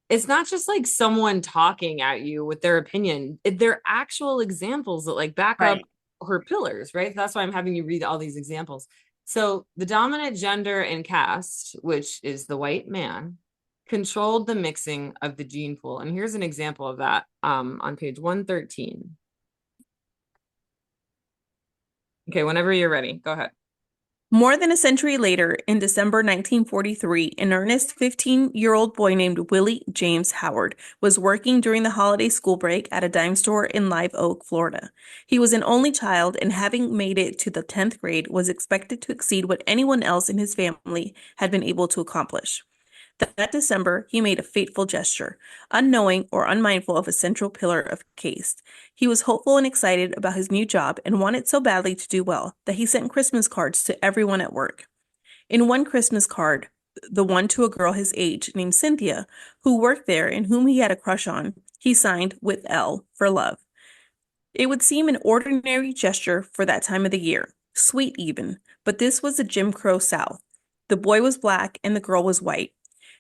it's not just like someone talking at you with their opinion. They're actual examples that like back up Right. her pillars, right? That's why I'm having you read all these examples. So the dominant gender in caste, which is the white man, controlled the mixing of the gene pool. And here's an example of that on page 113. Okay, whenever you're ready, go ahead. More than a century later, in December 1943, an earnest 15-year-old boy named Willie James Howard was working during the holiday school break at a dime store in Live Oak, Florida. He was an only child and, having made it to the 10th grade, was expected to exceed what anyone else in his family had been able to accomplish. That December, he made a fateful gesture, unknowing or unmindful of a central pillar of caste. He was hopeful and excited about his new job and wanted so badly to do well that he sent Christmas cards to everyone at work. In one Christmas card, the one to a girl his age named Cynthia, who worked there and whom he had a crush on, he signed with L for love. It would seem an ordinary gesture for that time of the year, sweet even, but this was the Jim Crow South. The boy was black and the girl was white.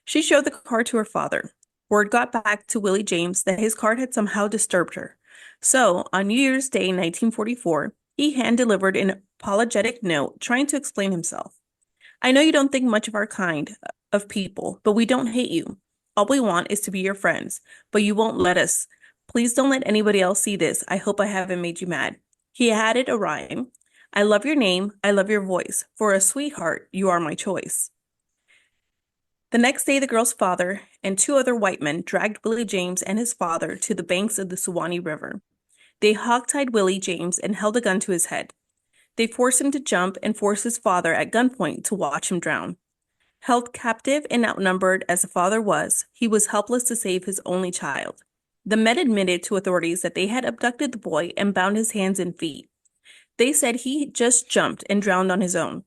She showed the card to her father. Word got back to Willie James that his card had somehow disturbed her. So, on New Year's Day 1944, he hand-delivered an apologetic note trying to explain himself. I know you don't think much of our kind of people, but we don't hate you. All we want is to be your friends, but you won't let us. Please don't let anybody else see this. I hope I haven't made you mad. He added a rhyme. I love your name. I love your voice. For a sweetheart, you are my choice. The next day, the girl's father and two other white men dragged Willie James and his father to the banks of the Suwannee River. They hogtied Willie James and held a gun to his head. They forced him to jump and forced his father at gunpoint to watch him drown. Held captive and outnumbered as the father was, he was helpless to save his only child. The men admitted to authorities that they had abducted the boy and bound his hands and feet. They said he just jumped and drowned on his own.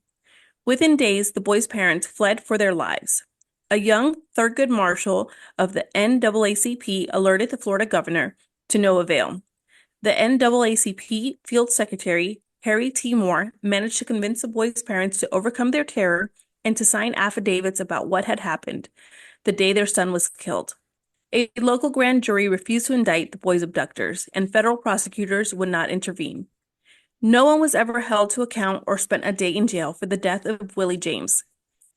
Within days, the boy's parents fled for their lives. A young Thurgood Marshall of the NAACP alerted the Florida governor, to no avail. The NAACP field secretary, Harry T. Moore, managed to convince the boy's parents to overcome their terror and to sign affidavits about what had happened the day their son was killed. A local grand jury refused to indict the boy's abductors, and federal prosecutors would not intervene. No one was ever held to account or spent a day in jail for the death of Willie James.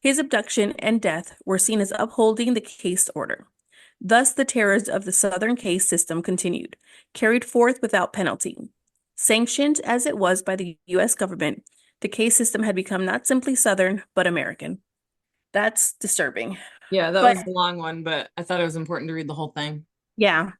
His abduction and death were seen as upholding the caste order. Thus, the terrors of the Southern caste system continued, carried forth without penalty. Sanctioned as it was by the U.S. government, the caste system had become not simply Southern, but American. That's disturbing. Yeah, that But was a long one, but I thought it was important to read the whole thing. yeah,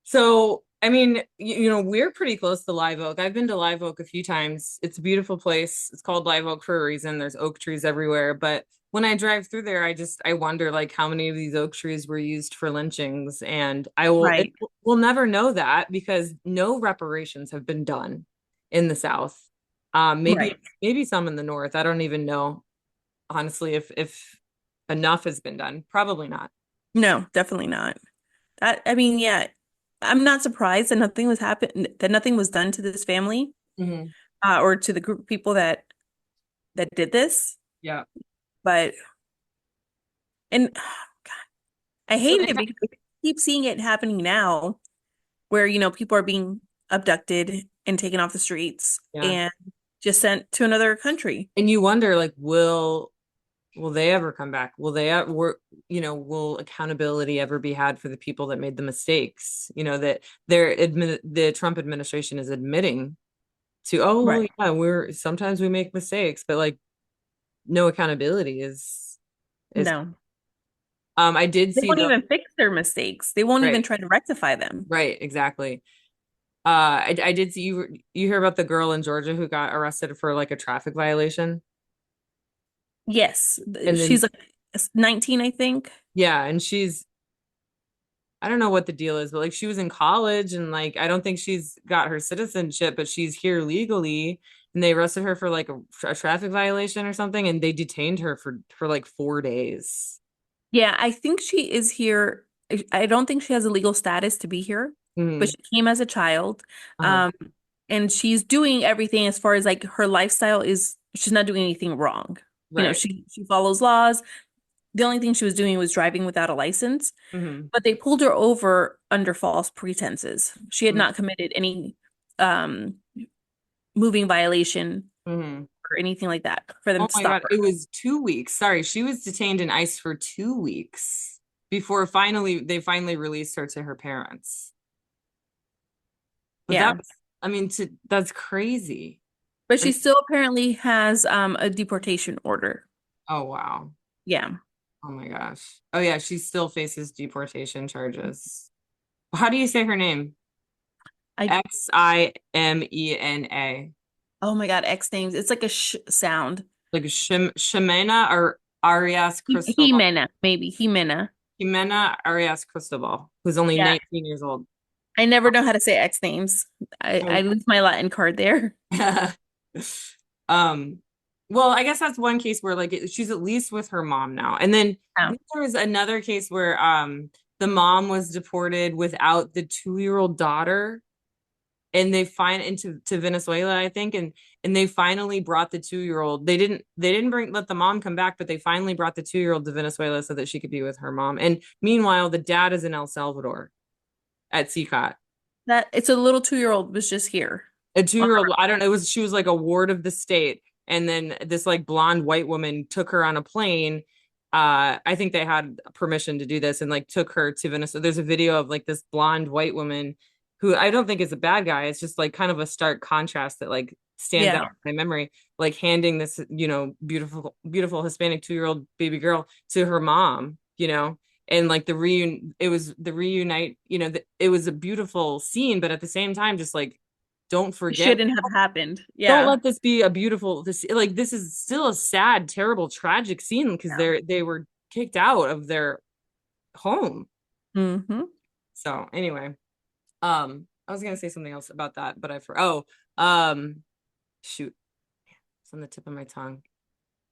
So, I mean, we're pretty close to Live Oak. I've been to Live Oak a few times. It's a beautiful place. It's called Live Oak for a reason. There's oak trees everywhere. But when I drive through there, I wonder like how many of these oak trees were used for lynchings. And right. we'll never know that because no reparations have been done in the South. Right. Maybe some in the North. I don't even know, honestly, if enough has been done. Probably not. No, definitely not. I mean, yeah, I'm not surprised that nothing was done to this family, Hmm. or to the group of people that did this. Yeah. But and I So hate they, it because I keep seeing it happening now, where people are being abducted and taken off the streets yeah. and just sent to another country. And you wonder, like, will they ever come back? Will they ever, will accountability ever be had for the people that made the mistakes? That the Trump administration is admitting to, oh, well, Right. yeah, sometimes we make mistakes, but like no accountability is No. I did They see won't the even fix their mistakes. They won't even right, try to rectify them. right, exactly. I did see you hear about the girl in Georgia who got arrested for like a traffic violation. Yes. And She's then like 19, I think. yeah, and I don't know what the deal is, but like she was in college and like I don't think she's got her citizenship, but she's here legally. And they arrested her for like a traffic violation or something, and they detained her for like 4 days. Yeah, I think she is here. I don't think she has a legal status to be here, but Hmm. she came as a child. Uh-huh. Um, and she's doing everything as far as like her lifestyle is, she's not doing anything wrong. Right. She follows laws. The only thing she was doing was driving without a license, Hmm. but they pulled her over under false pretenses. She had not committed any um moving violation Hmm. or anything like that for them Oh to my stop God. her. It was 2 weeks. Sorry, she was detained in ICE for 2 weeks before they finally released her to her parents. But Yeah. that's crazy. But she Like, still apparently has a deportation order. oh wow. Yeah. Oh my gosh. Oh yeah, she still faces deportation charges. How do you say her name? I Ximena. Oh my God, X names. It's like a sh sound. Like Ximena or Arias Cristobal. Jimena, maybe Jimena. Ximena Arias Cristobal, who's only Yeah. 19 years old. I never know how to say X names. I Oh. lose my Latin card there. Um, well, I guess that's one case where like she's at least with her mom now. And then I Oh. think there was another case where the mom was deported without the 2-year-old daughter, and they find into to Venezuela, I think, and they finally brought the 2-year-old. They didn't bring let the mom come back, but they finally brought the 2-year-old to Venezuela so that she could be with her mom. And meanwhile, the dad is in El Salvador at CCOT. That it's a little 2-year-old was just here. A 2-year-old, I don't know, she was like a ward of the state. And then this like blonde white woman took her on a plane. I think they had permission to do this and like took her to Venezuela. There's a video of like this blonde white woman who I don't think is a bad guy. It's just like kind of a stark contrast that like stands out Yeah. in my memory, like handing this, beautiful, beautiful Hispanic 2-year-old baby girl to her mom. And like it was the reunite, it was a beautiful scene, but at the same time, just like don't It forget, shouldn't have happened. don't Yeah. let this be a beautiful this is still a sad, terrible, tragic scene because Yeah. they were kicked out of their home. Hmm. So anyway, I was gonna say something else about that, but um shoot, it's on the tip of my tongue.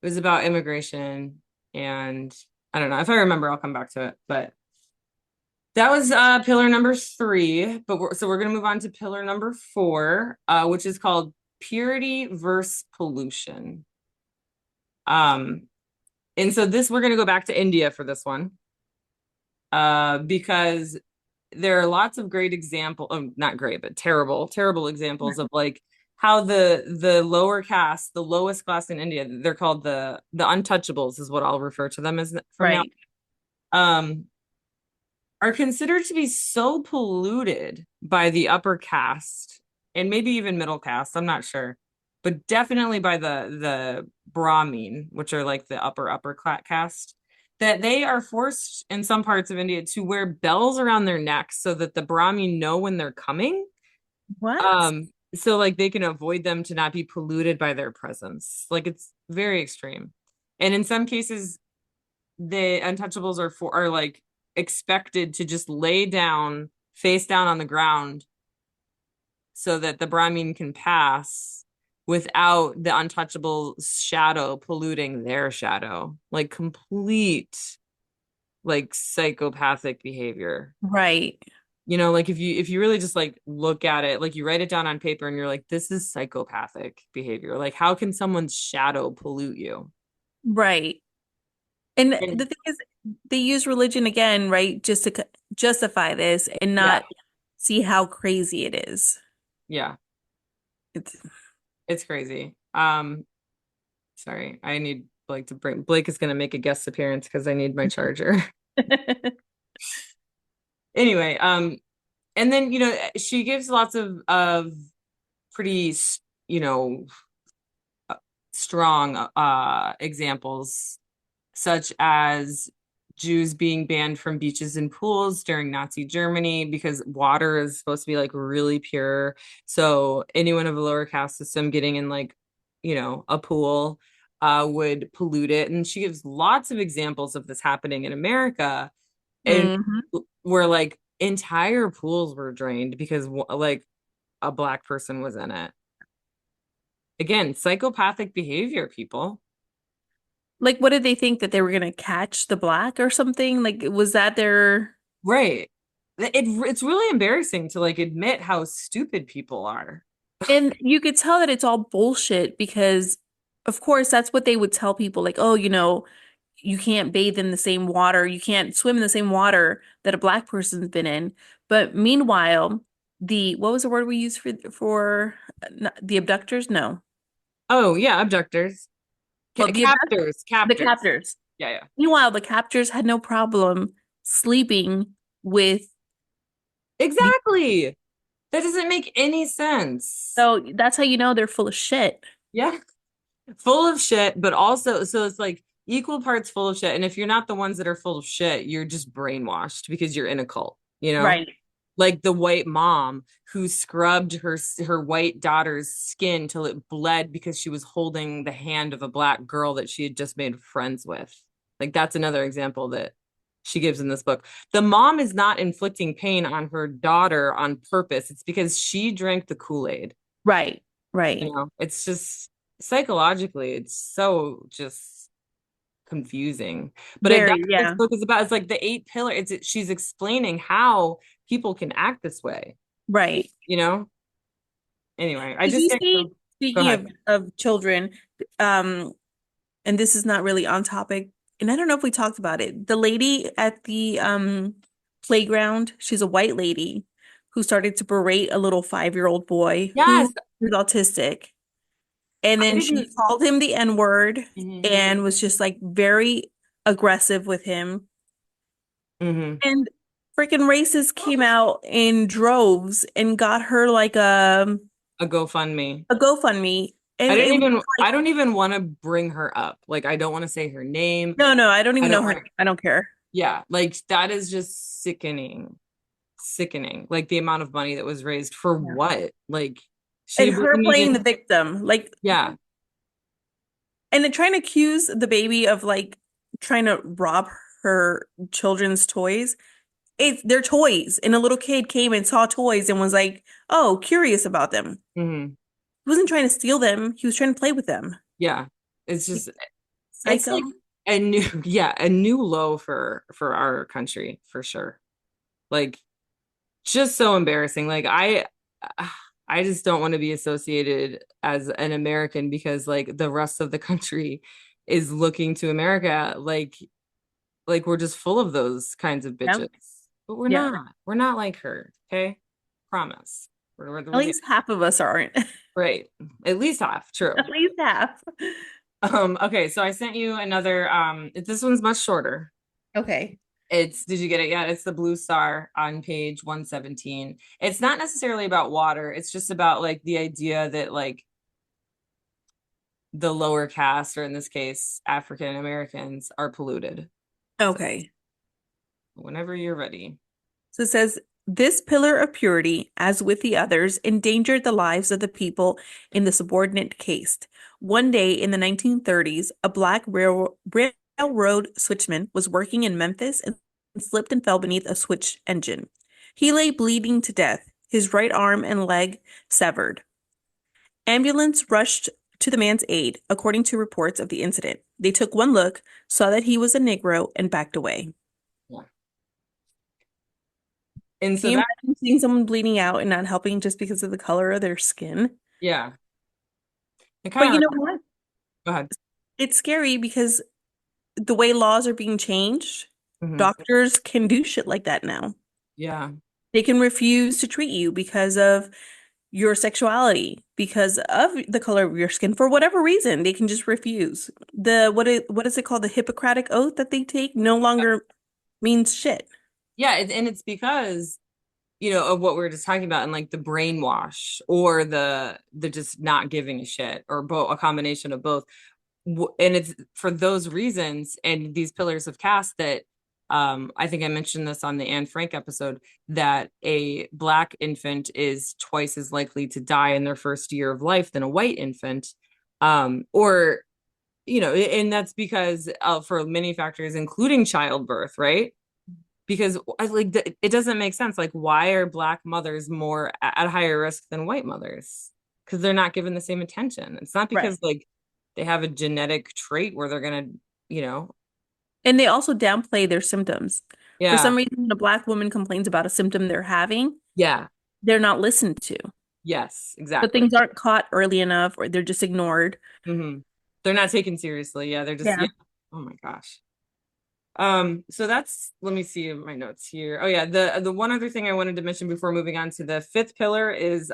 It was about immigration, and I don't know. If I remember, I'll come back to it. But that was pillar number 3. But we're gonna move on to pillar number 4, which is called purity versus pollution. Um, and so this we're gonna go back to India for this one. Because there are lots of great example, not great, but terrible, terrible examples of like how the lower caste, the lowest class in India, they're called the untouchables, is what I'll refer to them as from now. Right. Um, are considered to be so polluted by the upper caste and maybe even middle caste, I'm not sure, but definitely by the Brahmin, which are like the upper caste, that they are forced in some parts of India to wear bells around their necks so that the Brahmin know when they're coming. What? So like they can avoid them to not be polluted by their presence. Like it's very extreme. And in some cases, the untouchables are like expected to just lay down face down on the ground so that the Brahmin can pass without the untouchable shadow polluting their shadow. Like complete like psychopathic behavior. Right. Like if you really just like look at it, like you write it down on paper and you're like, this is psychopathic behavior. Like, how can someone's shadow pollute you? Right. And the And thing is, they use religion again, right, just to justify this and yeah, not see how crazy it is. yeah, It's it's crazy. Sorry, I need Blake to bring Blake is gonna make a guest appearance because I need my charger. Anyway, and then she gives lots of pretty you know strong examples, such as Jews being banned from beaches and pools during Nazi Germany because water is supposed to be like really pure. So anyone of a lower caste system getting in like, a pool would pollute it. And she gives lots of examples of this happening in America, and Mhm. where like entire pools were drained because like a black person was in it. Again, psychopathic behavior, people. Like, what did they think that they were gonna catch the black or something? Like, was that their? Right. It's really embarrassing to like admit how stupid people are. And you could tell that it's all bullshit because, of course, that's what they would tell people. Like, oh, you can't bathe in the same water, you can't swim in the same water that a black person's been in. But meanwhile, the what was the word we used the abductors? No. Oh, yeah, abductors. Well, Captors, the captors. captors. Yeah, yeah. Meanwhile, the captors had no problem sleeping with the. Exactly. That doesn't make any sense. So that's how you know they're full of shit. Yeah. Full of shit, but also, so it's like equal parts full of shit. And if you're not the ones that are full of shit, you're just brainwashed because you're in a cult, you know? Right. Like the white mom who scrubbed her white daughter's skin till it bled because she was holding the hand of a black girl that she had just made friends with. Like that's another example that she gives in this book. The mom is not inflicting pain on her daughter on purpose. It's because she drank the Kool-Aid. Right. Right. It's just psychologically, it's so just confusing. But that's Very, what this yeah. book is about. It's like the eight pillar. She's explaining how people can act this way, Right. you know? Anyway, I Did just you get see, go speaking ahead. of children, um, and this is not really on topic, and I don't know if we talked about it. The lady at the playground, she's a white lady who started to berate a little 5-year-old boy Yes. who is autistic. And I then she didn't. called him the N-word Hmm. and was just like very aggressive with him. Hmm. And freaking racists came out in droves and got her like A GoFundMe. a GoFundMe. And it was I like, don't even want to bring her up. Like I don't want to say her name. no, I don't I even know don't her want name. I don't care. yeah, like that is just sickening. Sickening. Like the amount of money that was raised for Yeah. what? Like she And her wasn't playing the even victim, like, yeah. and then trying to accuse the baby of like trying to rob her children's toys. It's their toys. And a little kid came and saw toys and was like, oh, curious about them. Hmm. He wasn't trying to steal them. He was trying to play with them. Yeah. It's just it's Psycho. like a new yeah, a new low for our country for sure. Like just so embarrassing. Like I just don't want to be associated as an American because like the rest of the country is looking to America like we're just full of those kinds of Yeah. bitches. But we're Yeah. not. We're not like her, okay? Promise. At We're the least half of us aren't. right. At least half, true. At least half. Okay, so I sent you another this one's much shorter. Okay. It's did you get it yet? It's the blue star on page 117. It's not necessarily about water. It's just about like the idea that like the lower caste, or in this case, African Americans, are polluted. So Okay. whenever you're ready. So it says, this pillar of purity, as with the others, endangered the lives of the people in the subordinate caste. One day in the 1930s, a black railroad switchman was working in Memphis and slipped and fell beneath a switch engine. He lay bleeding to death, his right arm and leg severed. Ambulance rushed to the man's aid, according to reports of the incident. They took one look, saw that he was a Negro, and backed away. Yeah. And Can so you that, imagine seeing someone bleeding out and not helping just because of the color of their skin? yeah, it But kind you of, know what? go ahead. It's scary because the way laws are being changed, Hmm. doctors can do shit like that now. Yeah. They can refuse to treat you because of your sexuality, because of the color of your skin, for whatever reason. They can just refuse. What is it called? The Hippocratic Oath that they take no longer means shit. Yeah. And it's because, of what we were just talking about and like the brainwash or the just not giving a shit or both, a combination of both. And it's for those reasons and these pillars of caste that I think I mentioned this on the Anne Frank episode that a black infant is twice as likely to die in their first year of life than a white infant. Or and that's because for many factors, including childbirth, right? Because I like it doesn't make sense. Like, why are black mothers more at higher risk than white mothers? Because they're not given the same attention. It's not Right. because like they have a genetic trait where they're gonna, you know, And they also downplay their symptoms. For yeah, some reason, when a black woman complains about a symptom they're having, yeah, they're not listened to. yes, So exactly. things aren't caught early enough or they're just ignored. Hmm. They're not taken seriously. Yeah, they're just yeah. Yeah. Oh my gosh. So that's let me see my notes here. Oh yeah, the one other thing I wanted to mention before moving on to the fifth pillar is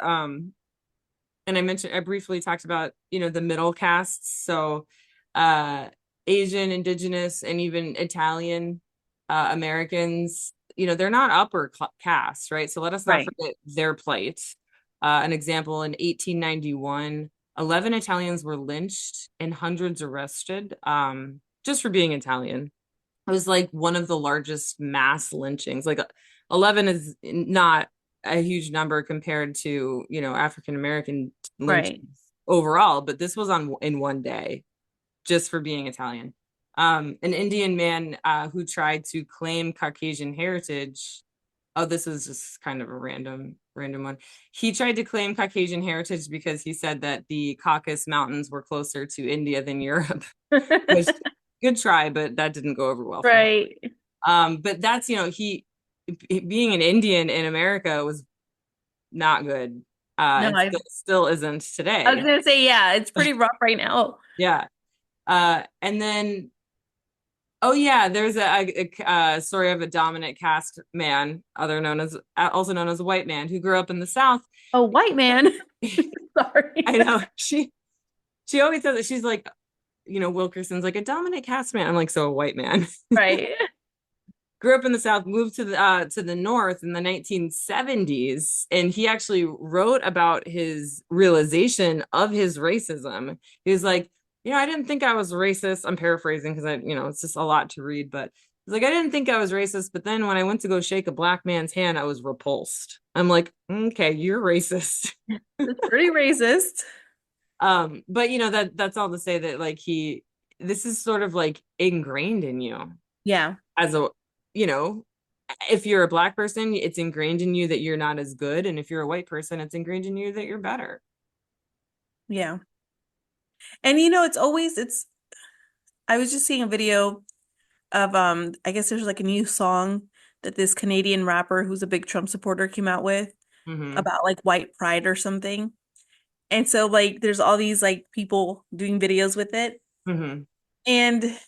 and I briefly talked about, the middle castes. So, uh, Asian, Indigenous, and even Italian Americans, they're not upper caste, right? So let us not Right. forget their plight. An example in 1891, 11 Italians were lynched and hundreds arrested just for being Italian. It was like one of the largest mass lynchings. Like 11 is not a huge number compared to, African American Right. lynchings overall, but this was on in one day just for being Italian. An Indian man who tried to claim Caucasian heritage. Oh, this was just kind of a random one. He tried to claim Caucasian heritage because he said that the Caucasus Mountains were closer to India than Europe, which good try, but that didn't go over well for him. Right. But that's, he being an Indian in America was not good. No, It still isn't I was today. gonna say, yeah, it's pretty rough right now. Yeah. And then, oh yeah, there's a story of a dominant caste man, also known as a white man, who grew up in the South. A white man. Sorry. I know she always says that she's like, Wilkerson's like a dominant caste man. I'm like, so a white man. Right. Grew up in the South, moved to the North in the 1970s, and he actually wrote about his realization of his racism. He was like, I didn't think I was racist. I'm paraphrasing because it's just a lot to read, but he's like, I didn't think I was racist, but then when I went to go shake a black man's hand, I was repulsed. I'm like, okay, you're racist. It's pretty racist. But that's all to say that like this is sort of like ingrained in you Yeah. as a you know, if you're a black person, it's ingrained in you that you're not as good. And if you're a white person, it's ingrained in you that you're better. Yeah. And I was just seeing a video of I guess there's like a new song that this Canadian rapper who's a big Trump supporter came out with Hmm. about like white pride or something. And so like there's all these like people doing videos with it. Hmm. And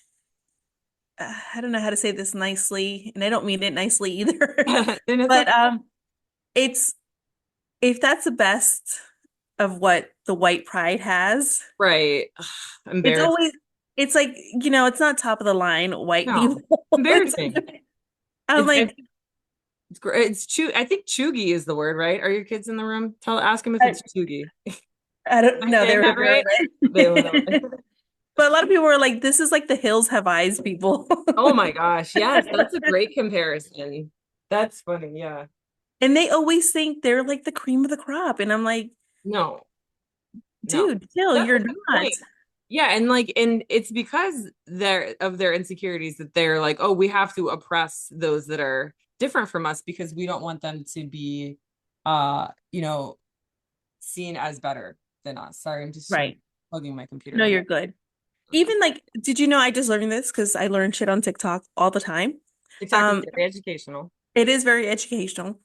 I don't know how to say this nicely, and I don't mean it nicely either. And it's But okay. it's if that's the best of what the white pride has, Right. Ugh, it's embarrassing. always it's like, it's not top of the line white No, people. It's embarrassing. I'm like, It's great. I think chuggy is the word, right? Are your kids in the room? Ask them if I, it's chuggy. Am I don't I know, they saying were that right? They ignorant. went away. But a lot of people were like, this is like the hills have eyes people. Oh my gosh. Yes, that's a great comparison. That's funny. Yeah. And they always think they're like the cream of the crop. And I'm like, No, no. dude, chill, That's a you're good not. point. Yeah, and it's because their insecurities that they're like, oh, we have to oppress those that are different from us because we don't want them to be uh, you know, seen as better than us. Sorry, I'm just Right. plugging my computer No, in. you're good. Even like, did you know I just learned this because I learn shit on TikTok all the time. TikTok is Um, very educational. it is very educational.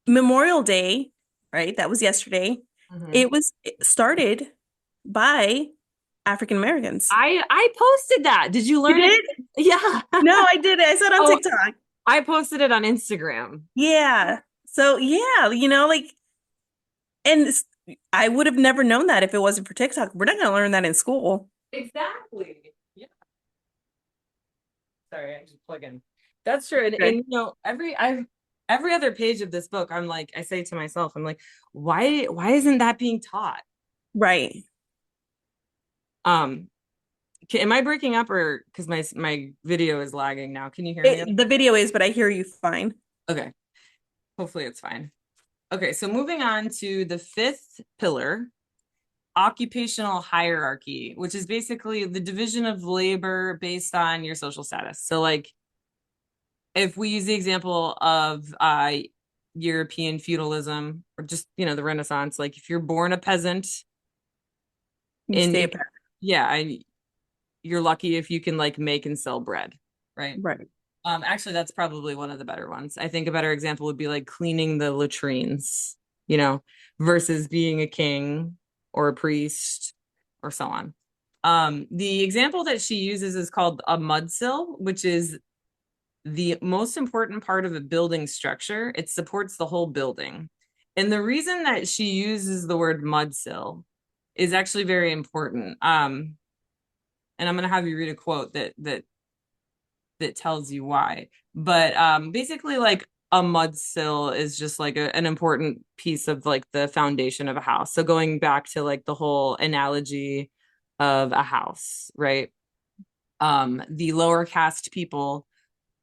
Memorial Day, right? That was yesterday. Mhm. It started by African Americans. I posted that. Did you You learn it? did? Yeah. No, I did it. I saw it on Oh, TikTok. I posted it on Instagram. Yeah. So yeah, like, and I would have never known that if it wasn't for TikTok. We're not going to learn that in school. Exactly. Yeah. Sorry, I just plug in. That's true. And Okay. every other page of this book, I'm like, I say to myself, I'm like, why isn't that being taught? Right. Um, am I breaking up or because my video is lagging now? Can you hear me? The video is, but I hear you fine. Okay. Hopefully it's fine. Okay, so moving on to the fifth pillar, occupational hierarchy, which is basically the division of labor based on your social status. So like if we use the example of European feudalism or just, the Renaissance, like if you're born a peasant You and stay if, up. yeah, you're lucky if you can like make and sell bread, right? Right. Actually, that's probably one of the better ones. I think a better example would be like cleaning the latrines, you know, versus being a king or a priest or so on. The example that she uses is called a mudsill, which is the most important part of a building structure. It supports the whole building. And the reason that she uses the word mudsill is actually very important. And I'm going to have you read a quote that tells you why. But basically, like a mud sill is just like an important piece of like the foundation of a house. So going back to like the whole analogy of a house, right? The lower caste people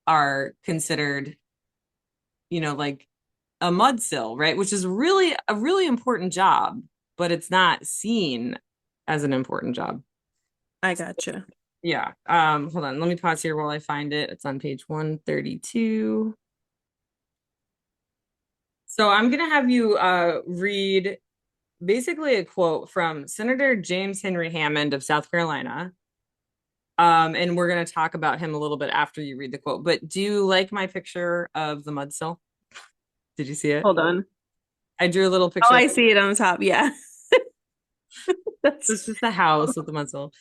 are considered, like a mud sill, right? Which is really a really important job, but it's not seen as an important job. I gotcha. Yeah. Hold on. Let me pause here while I find it. It's on page 132. So I'm gonna have you read basically a quote from Senator James Henry Hammond of South Carolina. And we're gonna talk about him a little bit after you read the quote. But do you like my picture of the mudsill? Did you see it? Hold on. I drew a little Oh, picture. I see it on the top. Yeah. That's It's just the house with the mudsill.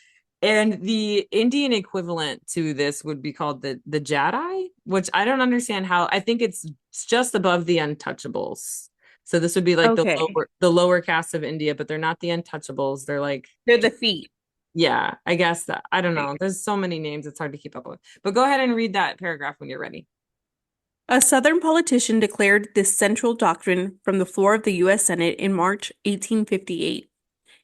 And the Indian equivalent to this would be called the Jedi, which I don't understand how. I think it's just above the untouchables. So this would be like the okay. lower caste of India, but they're not the untouchables. They're like, They're the feet. yeah, I guess that I don't Right. know. There's so many names, it's hard to keep up with. But go ahead and read that paragraph when you're ready. A Southern politician declared this central doctrine from the floor of the U.S. Senate in March 1858.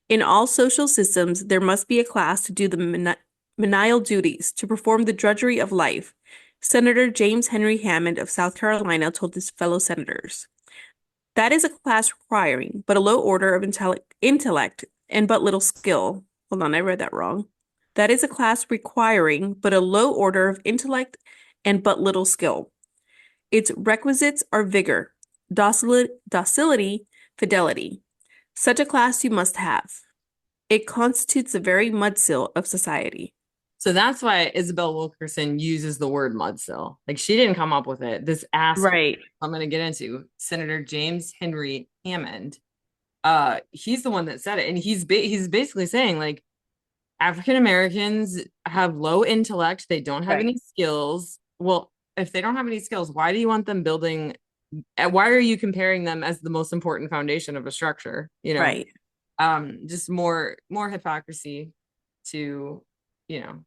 In all social systems, there must be a class to do the menial duties, to perform the drudgery of life. Senator James Henry Hammond of South Carolina told his fellow senators. That is a class requiring but a low order of intellect and but little skill. Hold on, I read that wrong. That is a class requiring but a low order of intellect and but little skill. Its requisites are vigor, docility, fidelity. Such a class you must have. It constitutes the very mudsill of society. So that's why Isabel Wilkerson uses the word mudsill. Like she didn't come up with it. This asshole Right. I'm going to get into, Senator James Henry Hammond, he's the one that said it, and he's basically saying like African Americans have low intellect, they don't have Right. any skills. Well, if they don't have any skills, why do you want them building? Why are you comparing them as the most important foundation of a structure? Right. Just more hypocrisy to, you know,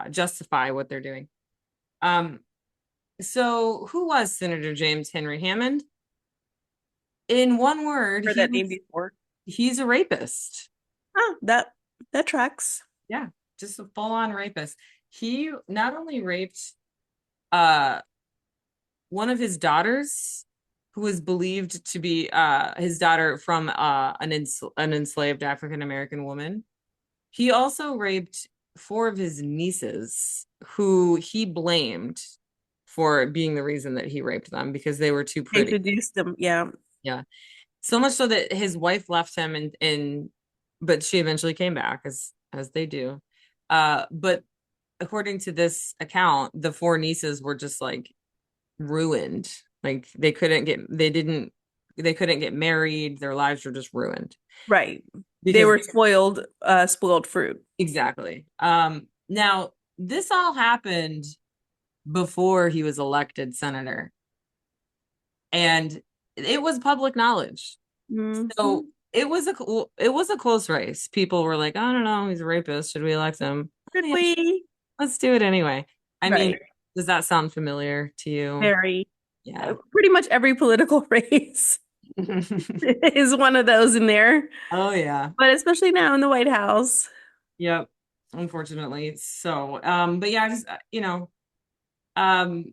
justify what they're doing. Um, so who was Senator James Henry Hammond? In one word, Heard that name before. he's a rapist. Oh, that tracks. Yeah, just a full-on rapist. He not only raped uh one of his daughters, who was believed to be his daughter from an enslaved African American woman. He also raped four of his nieces, who he blamed for being the reason that he raped them because they were too They pretty. seduced them. Yeah. Yeah. So much so that his wife left him and but she eventually came back as they do. But according to this account, the four nieces were just like ruined Like they couldn't get married. Their lives were just ruined Right. They because were spoiled fruit. exactly. Now this all happened before he was elected senator, and it was public knowledge. So Hmm. it was a close race. People were like, I don't know, he's a rapist. Should we elect him? Oh, Should yeah, we? let's do it anyway. I mean, Right. does that sound familiar to you? Very. Yeah. Pretty much every political race is one of those in there, Oh yeah. but especially now in the White House. Yep. Unfortunately. So, but yeah, just um,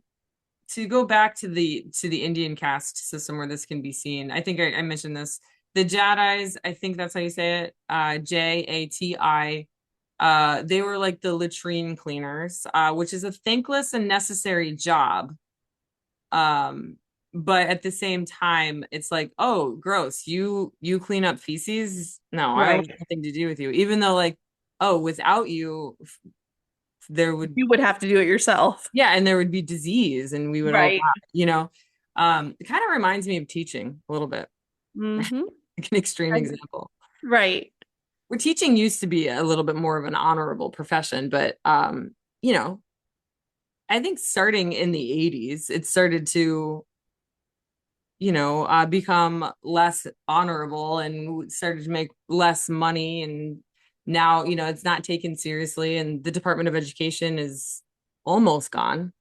to go back to the Indian caste system where this can be seen. I think I mentioned this. The Jadis, I think that's how you say it. Jati. They were like the latrine cleaners, which is a thankless and necessary job. Um, but at the same time, it's like, oh, gross. You clean up feces? No, I want Right. nothing to do with you. Even though, like, oh, without you, there would, You would have to do it yourself. yeah, and there would be disease and we would all Right. die. It kind of reminds me of teaching a little bit, Hmm. like an extreme example. Right. Where teaching used to be a little bit more of an honorable profession, but you know, I think starting in the 80s, it started to become less honorable and started to make less money. And now, it's not taken seriously. And the Department of Education is almost gone.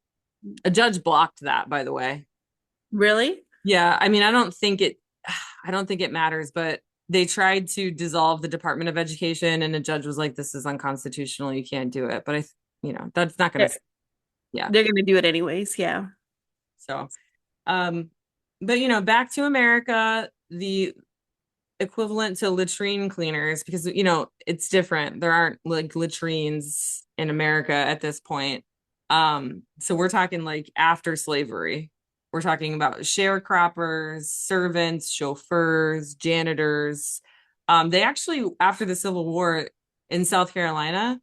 A judge blocked that, by the way. Really? Yeah. I mean, I don't think it matters, but they tried to dissolve the Department of Education and a judge was like, this is unconstitutional. You can't do it. But that's not going They're, to, yeah. they're going to do it anyways. Yeah. So, um, but back to America, the equivalent to latrine cleaners, because it's different. There aren't like latrines in America at this point. So we're talking like after slavery. We're talking about sharecroppers, servants, chauffeurs, janitors. They actually, after the Civil War in South Carolina,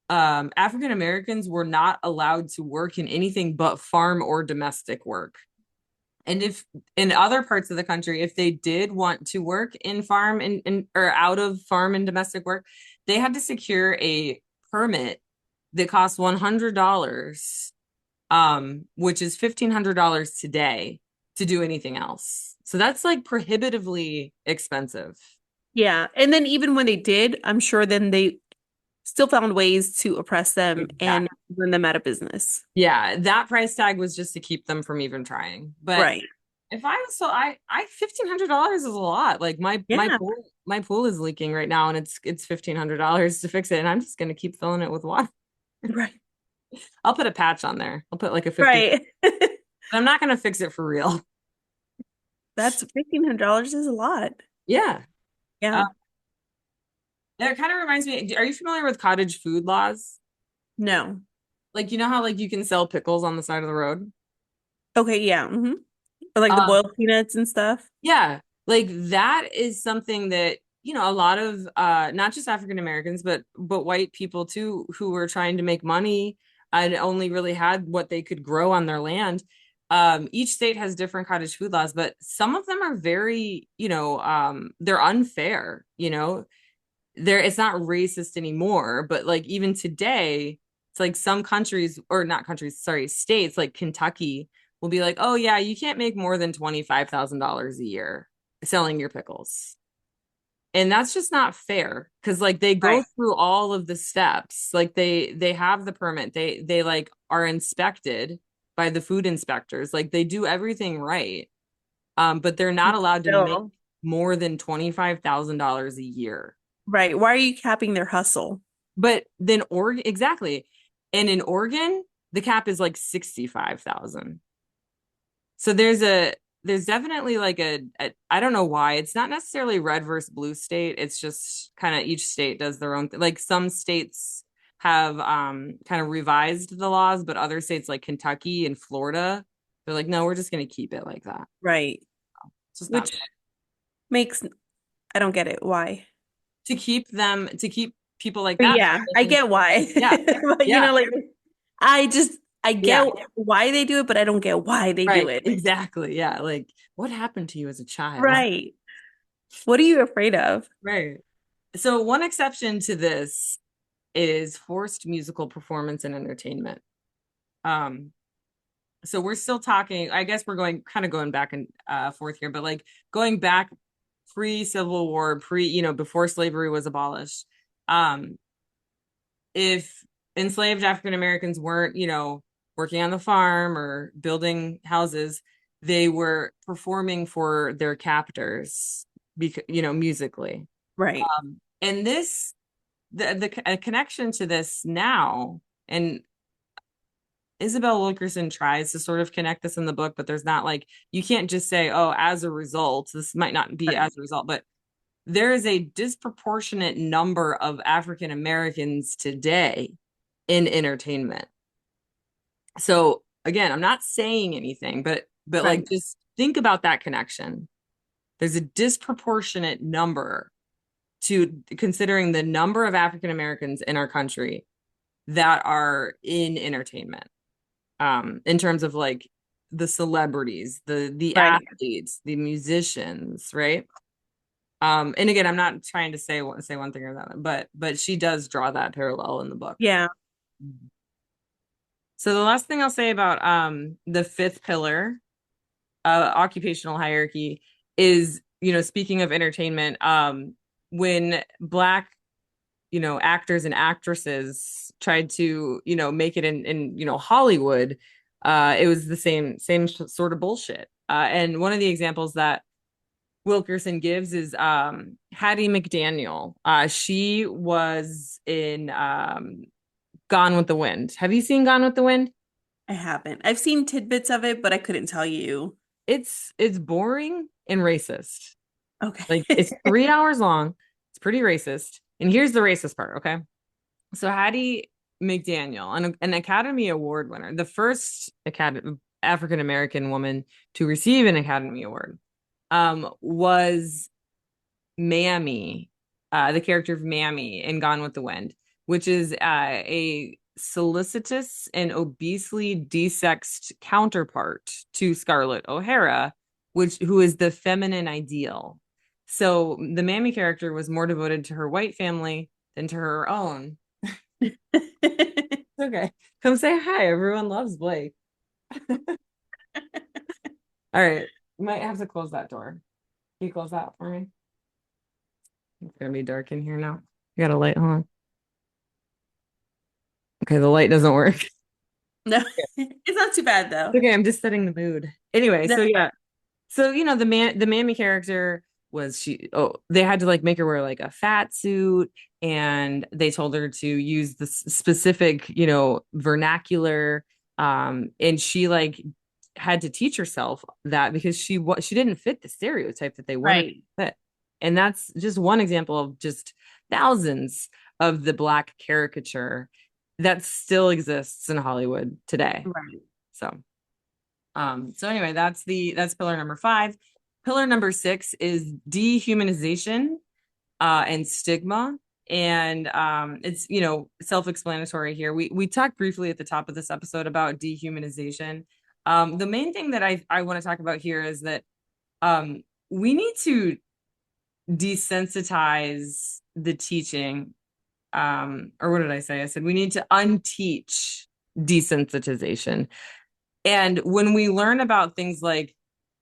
African Americans were not allowed to work in anything but farm or domestic work. And if in other parts of the country, if they did want to work in farm and or out of farm and domestic work, they had to secure a permit that cost $100, which is $1,500 today to do anything else. So that's like prohibitively expensive. Yeah. And then even when they did, I'm sure then they still found ways to oppress them and Exactly. run them out of business. Yeah, that price tag was just to keep them from even trying. But Right. if I was so I $1,500 is a lot. Like Yeah. my pool is leaking right now and it's $1,500 to fix it and I'm just gonna keep filling it with water. Right. I'll put a patch on there. I'll put like a 50. Right. I'm not gonna fix it for real. That's $1,500 is a lot. Yeah. Yeah. Uh, that kind of reminds me, are you familiar with cottage food laws? No. Like how like you can sell pickles on the side of the road? Okay. Yeah. Or like the Um, boiled peanuts and stuff. Yeah, like that is something that, a lot of not just African Americans, but white people too, who were trying to make money and only really had what they could grow on their land. Each state has different cottage food laws, but some of them are very, they're unfair, it's not racist anymore, but like even today, it's like some countries or not countries, sorry, states like Kentucky will be like, oh yeah, you can't make more than $25,000 a year selling your pickles. And that's just not fair because like they go Right. through all of the steps. Like they have the permit. They like are inspected by the food inspectors. Like they do everything right. But they're not allowed to make Still. more than $25,000 a year. Right. Why are you capping their hustle? But then Oregon, exactly. And in Oregon, the cap is like 65,000. So there's definitely like I don't know why. It's not necessarily red versus blue state. It's just kind of each state does their own thing. Like some states have kind of revised the laws, but other states like Kentucky and Florida, they're like, no, we're just gonna keep it like that. Right. It's just not Which makes, I don't get it. Why? to keep people like But that. yeah, I get why. Yeah. But Yeah. like I just I Yeah, get why they do it, but I don't get why they do right. it. Exactly. Yeah. Like, what happened to you as a child? Right. What are you afraid of? Right. So one exception to this is forced musical performance and entertainment. Um, so we're still talking, I guess we're going back and forth here, but like going back pre-Civil War, before slavery was abolished. Um, if enslaved African Americans weren't, working on the farm or building houses, they were performing for their captors, because, musically. Right. And this, a connection to this now, and Isabel Wilkerson tries to sort of connect this in the book, but there's not like, you can't just say, oh, as a result, this might not be Right. as a result, but there is a disproportionate number of African Americans today in entertainment. So again, I'm not saying anything, but like Right. just think about that connection. There's a disproportionate number to considering the number of African Americans in our country that are in entertainment. In terms of like the celebrities, the Right. athletes, the musicians, right? And again, I'm not trying to say one thing or that, but she does draw that parallel in the book. Yeah, So the last thing I'll say about the fifth pillar, occupational hierarchy, is, speaking of entertainment, when Black, actors and actresses tried to, make it in Hollywood, it was the same sort of bullshit. And one of the examples that Wilkerson gives is Hattie McDaniel. She was in Gone with the Wind. Have you seen Gone with the Wind? I haven't. I've seen tidbits of it, but I couldn't tell you. It's boring and racist. Like it's Okay. 3 hours long. It's pretty racist. And here's the racist part, okay? So Hattie McDaniel, an Academy Award winner, the first African American woman to receive an Academy Award, was Mammy, the character of Mammy in Gone with the Wind, which is a solicitous and obesely desexed counterpart to Scarlett O'Hara, who is the feminine ideal. So the Mammy character was more devoted to her white family than to her own. Okay, come say hi. Everyone loves Blake. All right, might have to close that door. Can you close that for me? It's gonna be dark in here now. You got a light on. Okay, the light doesn't work. No, it's not too bad though. Okay, I'm just setting the mood. Anyway, No, so yeah. So, the Mammy character they had to like make her wear like a fat suit, and they told her to use the specific, vernacular. And she like had to teach herself that because she didn't fit the stereotype that they wanted right, to fit. And that's just one example of just thousands of the Black caricature that still exists in Hollywood today. right. So anyway, that's pillar number 5. Pillar number 6 is dehumanization and stigma. And it's, self-explanatory here. We talked briefly at the top of this episode about dehumanization. The main thing that I want to talk about here is that we need to desensitize the teaching. Or what did I say? I said we need to unteach desensitization. And when we learn about things like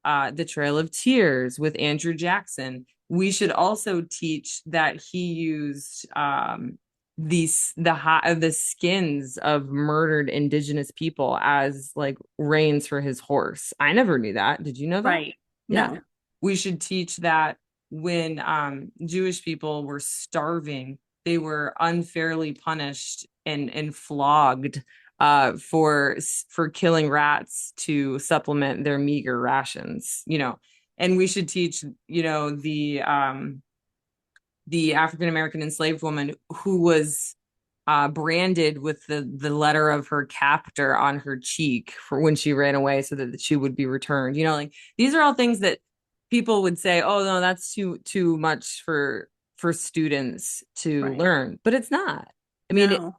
the Trail of Tears with Andrew Jackson, we should also teach that he used the skins of murdered indigenous people as like reins for his horse. I never knew that. Did you know that? Right. Yeah. No. We should teach that when Jewish people were starving, they were unfairly punished and flogged for killing rats to supplement their meager rations, and we should teach, the African American enslaved woman who was branded with the letter of her captor on her cheek for when she ran away so that she would be returned. Like these are all things that people would say, oh no, that's too much for students to Right. learn, but it's not. I mean, No.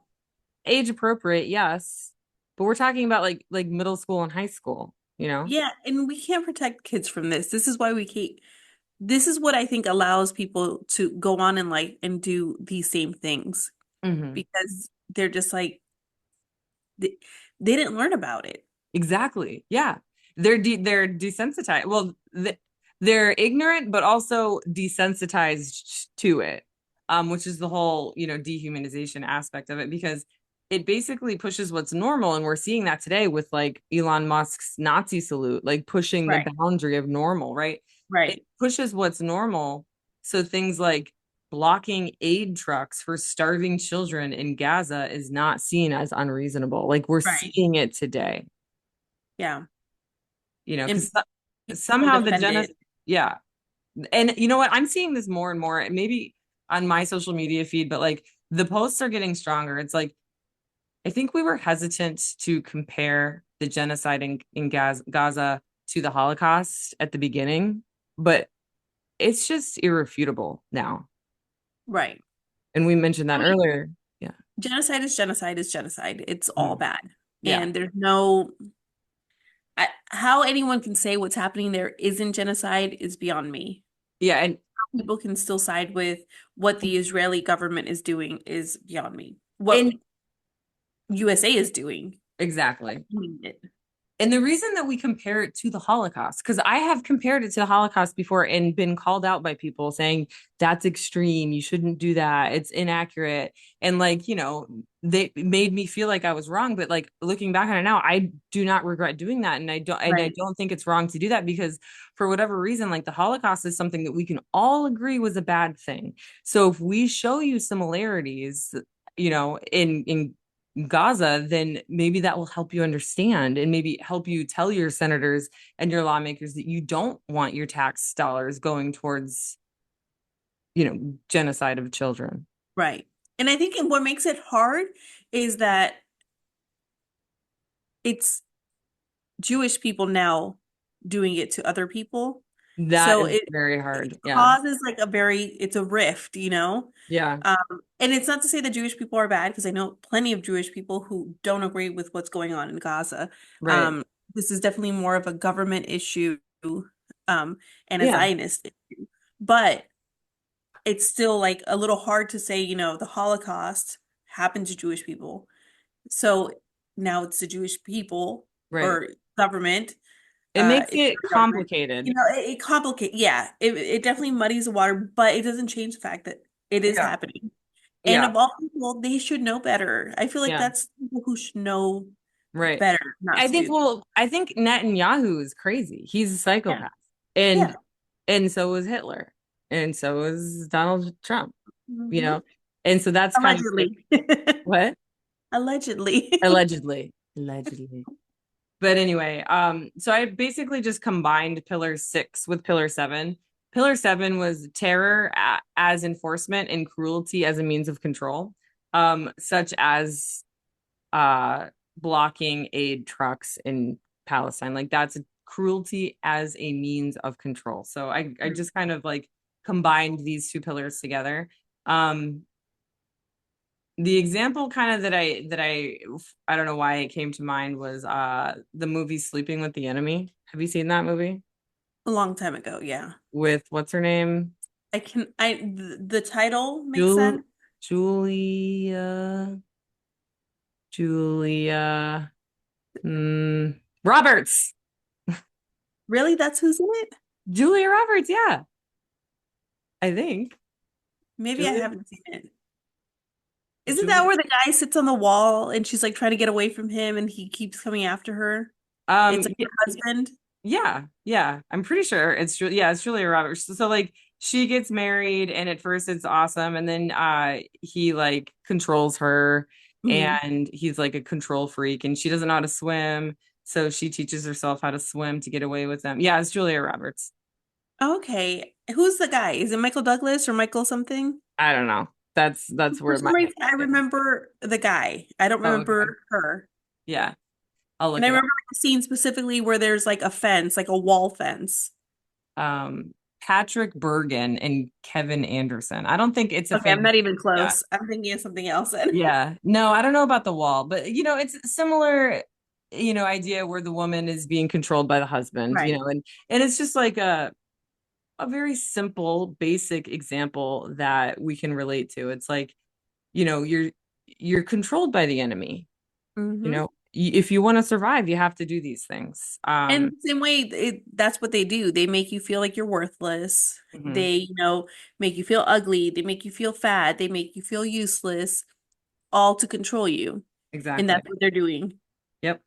age appropriate, yes, but we're talking about like middle school and high school, you know? Yeah, and we can't protect kids from this. This is why we can't. This is what I think allows people to go on in life and do these same things Hmm. because they're just like they, they didn't learn about it. Exactly. Yeah. They're desensitized. Well, they're ignorant, but also desensitized to it, which is the whole, dehumanization aspect of it, because it basically pushes what's normal. And we're seeing that today with like Elon Musk's Nazi salute, like pushing the Right, boundary of normal, right? It right, pushes what's normal. So things like blocking aid trucks for starving children in Gaza is not seen as unreasonable. Like we're right. seeing it today, Yeah. And because people somehow the defend genocide, it. yeah. And you know what? I'm seeing this more and more, maybe on my social media feed, but like the posts are getting stronger. It's like, I think we were hesitant to compare the genocide in Gaza to the Holocaust at the beginning, but it's just irrefutable now. Right. And we mentioned that I mean, earlier. Yeah. genocide is genocide is genocide. It's all Mhm. bad. Yeah. And there's no how anyone can say what's happening there isn't genocide is beyond me. Yeah. And People can still side with what the Israeli government is doing is beyond me. What and USA is doing. exactly. I mean it. And the reason that we compare it to the Holocaust, because I have compared it to the Holocaust before and been called out by people saying that's extreme. You shouldn't do that. It's inaccurate. And like, they made me feel like I was wrong. But like looking back on it now, I do not regret doing that. And I Right. don't think it's wrong to do that because for whatever reason, like the Holocaust is something that we can all agree was a bad thing. So if we show you similarities, in Gaza, then maybe that will help you understand and maybe help you tell your senators and your lawmakers that you don't want your tax dollars going towards, genocide of children. Right. And I think what makes it hard is that it's Jewish people now doing it to other people. That So is it very it hard. Yeah. causes like it's a rift, you know? Yeah. Um, and it's not to say that Jewish people are bad, because I know plenty of Jewish people who don't agree with what's going on in Gaza. Right. Um, this is definitely more of a government issue, and a Yeah. Zionist issue. But it's still like a little hard to say, the Holocaust happened to Jewish people. So now it's the Jewish people Right. or government, It makes it's it the government. complicated. It complicates, yeah, it definitely muddies the water, but it doesn't change the fact that it is Yeah. happening. And Yeah. of all people, they should know better. I feel like Yeah. that's people who should know Right. better not to do that. I think Netanyahu is crazy. He's a Yeah. psychopath. Yeah. And so was Hitler. And so was Donald Trump, you Hmm. know? And so that's kind of like Allegedly. what? Allegedly. Allegedly. Allegedly. But anyway, so I basically just combined pillar 6 with pillar 7. Pillar 7 was terror as enforcement and cruelty as a means of control, such as uh blocking aid trucks in Palestine. Like that's cruelty as a means of control. So I just kind of like combined these two pillars together. Um the example kind of that I don't know why it came to mind was the movie Sleeping with the Enemy. Have you seen that movie? A long time ago, yeah. With what's her name? The title makes Jul sense. Julia Julia Roberts. Really? That's who's in it? Julia Roberts, yeah. I think. Maybe I Julia haven't seen it. Isn't that Julia where the guy sits on the wall and she's like trying to get away from him and he keeps coming after her? It's like yeah, her husband. yeah. I'm pretty sure it's Julia Roberts. So like she gets married and at first it's awesome and then he like controls her Mhm. and he's like a control freak and she doesn't know how to swim. So she teaches herself how to swim to get away with them. Yeah, it's Julia Roberts. Okay. Who's the guy? Is it Michael Douglas or Michael something? I don't know. That's For where my some head reason, I is. remember the guy. I don't Oh, okay. remember her. Yeah, I'll And look I it up. remember like, the scene specifically where there's like a fence, like a wall fence. Patrick Bergen and Kevin Anderson. I don't think it's a Okay, I'm famous. not even Yeah. close. I'm thinking of something else then. Yeah. No, I don't know about the wall, but it's similar, idea where the woman is being controlled by the husband, Right. and it's just like a very simple, basic example that we can relate to. It's like, you're controlled by the enemy. Hmm. If you want to survive, you have to do these things. And same way, that's what they do. They make you feel like you're worthless. Mhm, They, make you feel ugly. They make you feel fat. They make you feel useless, all to control you. And exactly. that's what they're doing. Yep.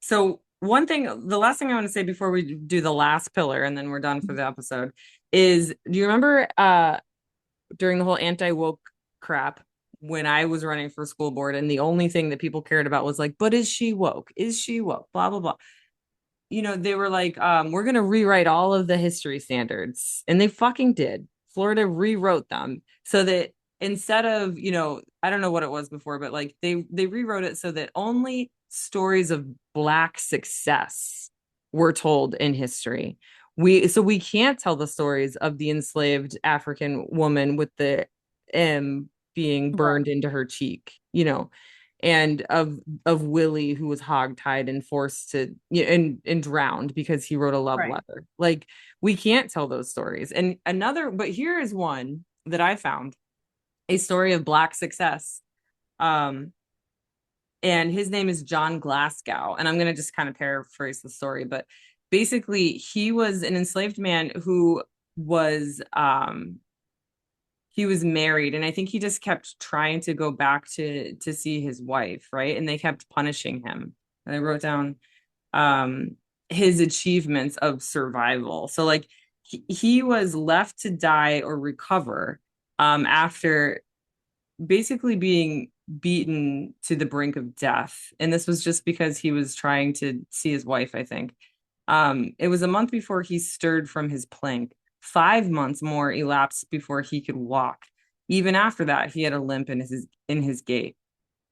So the last thing I want to say before we do the last pillar and then we're done for the episode is, do you remember during the whole anti-woke crap when I was running for school board and the only thing that people cared about was like, but is she woke? Is she woke? Blah, blah, blah. They were like, we're going to rewrite all of the history standards. And they fucking did. Florida rewrote them so that instead of, I don't know what it was before, but like they rewrote it so that only stories of Black success were told in history. We can't tell the stories of the enslaved African woman with the M being Right. burned into her cheek, and of Willie who was hogtied and forced to and drowned because he wrote a love Right. letter. Like we can't tell those stories. And but here is one that I found, a story of Black success. Um, and his name is John Glasgow. And I'm going to just kind of paraphrase the story, but basically he was an enslaved man who was he was married, and I think he just kept trying to go back to see his wife, right? And they kept punishing him. And I wrote down um his achievements of survival. So like he was left to die or recover after basically being beaten to the brink of death. And this was just because he was trying to see his wife, I think. It was a month before he stirred from his plank. 5 months more elapsed before he could walk. Even after that, he had a limp in his gait.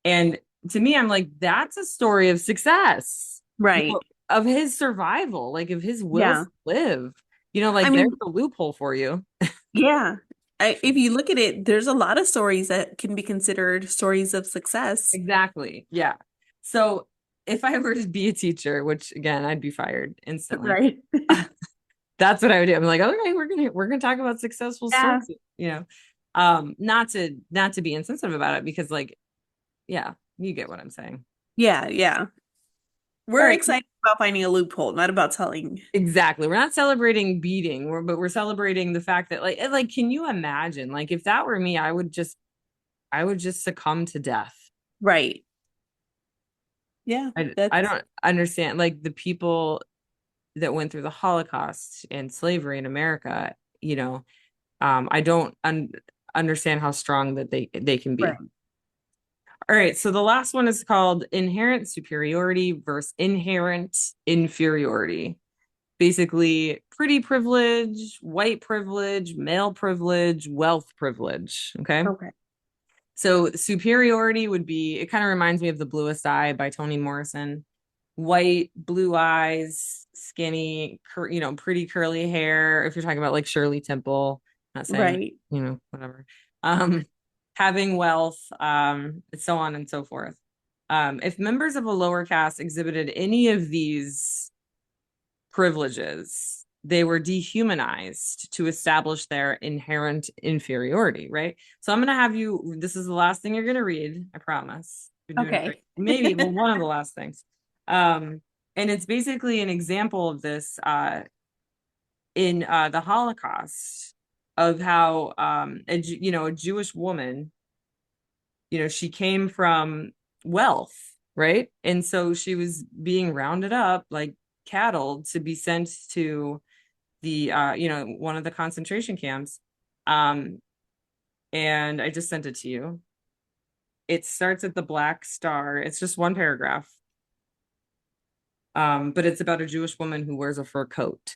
And to me, I'm like, that's a story of success, Right. of his survival, like of his will Yeah. to live. I Like there's mean, a loophole for you. yeah. If you look at it, there's a lot of stories that can be considered stories of success. Exactly. Yeah. So if I were to be a teacher, which again, I'd be fired instantly. Right. That's what I would do. I'm like, okay, we're gonna talk about successful Yeah. stories, not to be insensitive about it because like, yeah, you get what I'm saying. Yeah. Yeah. All We're right, excited about finding a loophole, not about telling. exactly. We're not celebrating beating, but we're celebrating the fact that like, can you imagine? Like, if that were me, I would just succumb to death. Right. Yeah. I That's don't understand like the people that went through the Holocaust and slavery in America, I don't understand how strong that they can be. right. All right, so the last one is called inherent superiority versus inherent inferiority. Basically, pretty privilege, white privilege, male privilege, wealth privilege. Okay. Okay. So superiority would be, it kind of reminds me of The Bluest Eye by Toni Morrison. White, blue eyes, skinny, pretty curly hair. If you're talking about like Shirley Temple, not saying, Right. whatever. Um, Having wealth, so on and so forth. If members of a lower caste exhibited any of these privileges, they were dehumanized to establish their inherent inferiority, right? So I'm going to have you, this is the last thing you're going to read, I promise. You're doing great. Okay. Maybe, well, one of the last things. And it's basically an example of this in the Holocaust of how a Jewish woman, she came from wealth, right? And so she was being rounded up like cattle to be sent to the one of the concentration camps. Um, and I just sent it to you. It starts at the Black Star. It's just one paragraph. But it's about a Jewish woman who wears a fur coat.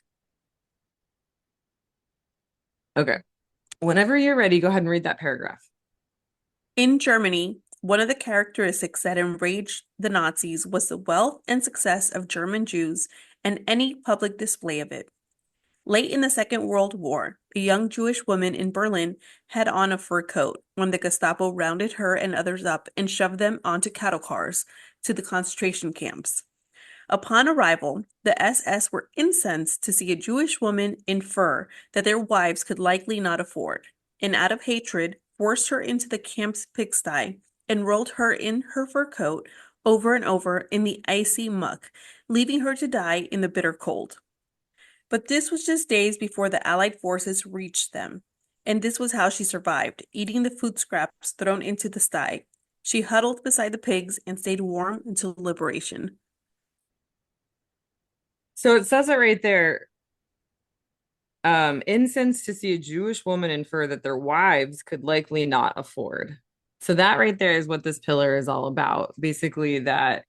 Okay. Whenever you're ready, go ahead and read that paragraph. In Germany, one of the characteristics that enraged the Nazis was the wealth and success of German Jews and any public display of it. Late in the Second World War, a young Jewish woman in Berlin had on a fur coat when the Gestapo rounded her and others up and shoved them onto cattle cars to the concentration camps. Upon arrival, the SS were incensed to see a Jewish woman in fur that their wives could likely not afford, and out of hatred, forced her into the camp's pigsty and rolled her in her fur coat over and over in the icy muck, leaving her to die in the bitter cold. But this was just days before the Allied forces reached them, and this was how she survived, eating the food scraps thrown into the sty. She huddled beside the pigs and stayed warm until liberation. So it says it right there. Incense to see a Jewish woman in fur that their wives could likely not afford. So that right there is what this pillar is all about. Basically, that,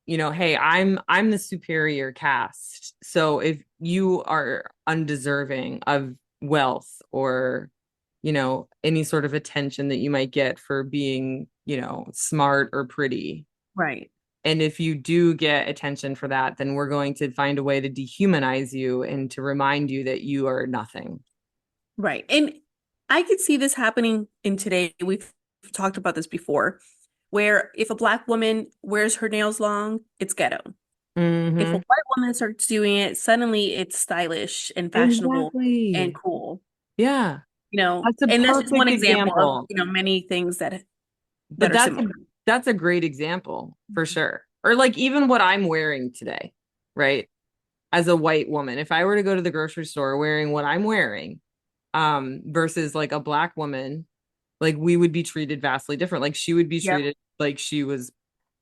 hey, I'm the superior caste. So if you are undeserving of wealth or, any sort of attention that you might get for being, smart or pretty, Right. and if you do get attention for that, then we're going to find a way to dehumanize you and to remind you that you are nothing. Right. And I could see this happening in today. We've talked about this before, where if a black woman wears her nails long, it's ghetto. If a Mm-hmm. white woman starts doing it, suddenly it's stylish and fashionable and Exactly. cool. Yeah. That's a And that's just one perfect example of, example. many things that But are similar. that's a great example for sure. Or like even what I'm wearing today, right? As a white woman, if I were to go to the grocery store wearing what I'm wearing, versus like a black woman, like we would be treated vastly different. Like she would be Yep. treated like she was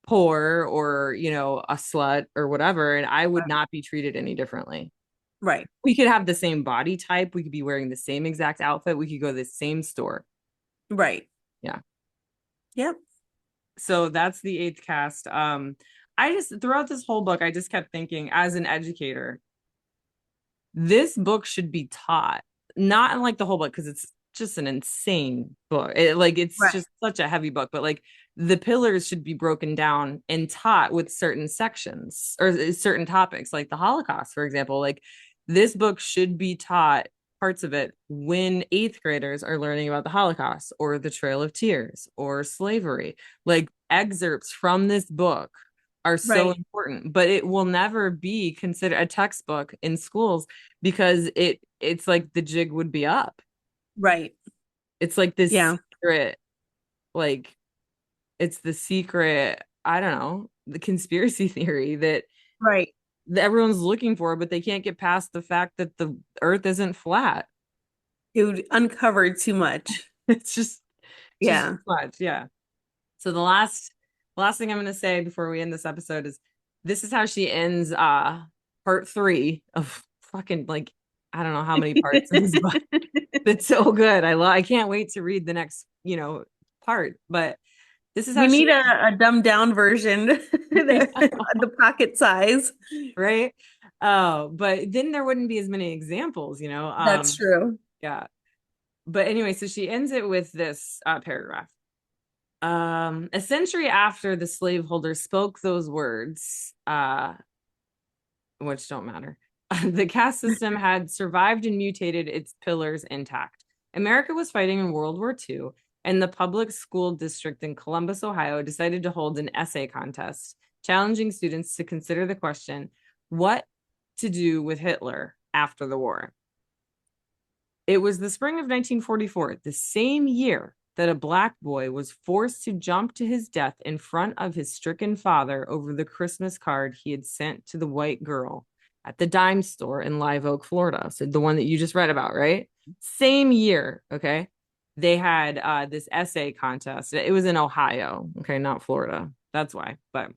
poor or, a slut or whatever, and I would not be treated any differently. Right. We could have the same body type, we could be wearing the same exact outfit, we could go to the same store. Right. Yeah. Yep. So that's the eighth caste. I just throughout this whole book, I just kept thinking as an educator, this book should be taught, not in like the whole book, because it's just an insane book. It's Right. just such a heavy book, but like the pillars should be broken down and taught with certain sections or certain topics, like the Holocaust, for example. Like this book should be taught parts of it when eighth graders are learning about the Holocaust or the Trail of Tears or slavery. Like excerpts from this book are so Right. important, but it will never be considered a textbook in schools because it's like the jig would be up. Right. It's like this Yeah. secret, like it's the secret, I don't know, the conspiracy theory Right. that everyone's looking for, but they can't get past the fact that the earth isn't flat. Dude, uncovered too much. It's just too Yeah. much. Yeah. So the last thing I'm gonna say before we end this episode is this is how she ends part three of fucking like I don't know how many parts of this book. It's so good. I can't wait to read the next, part. But this is We how she need a dumbed down version, the pocket size. right? Oh, but then there wouldn't be as many examples, you know. That's true. Yeah. But anyway, so she ends it with this paragraph. A century after the slaveholders spoke those words, which don't matter, the caste system had survived and mutated its pillars intact. America was fighting in World War II, and the public school district in Columbus, Ohio, decided to hold an essay contest, challenging students to consider the question, what to do with Hitler after the war? It was the spring of 1944, the same year that a black boy was forced to jump to his death in front of his stricken father over the Christmas card he had sent to the white girl at the dime store in Live Oak, Florida. So the one that you just read about, right? Same year, okay? They had this essay contest. It was in Ohio, okay, not Florida. That's why. But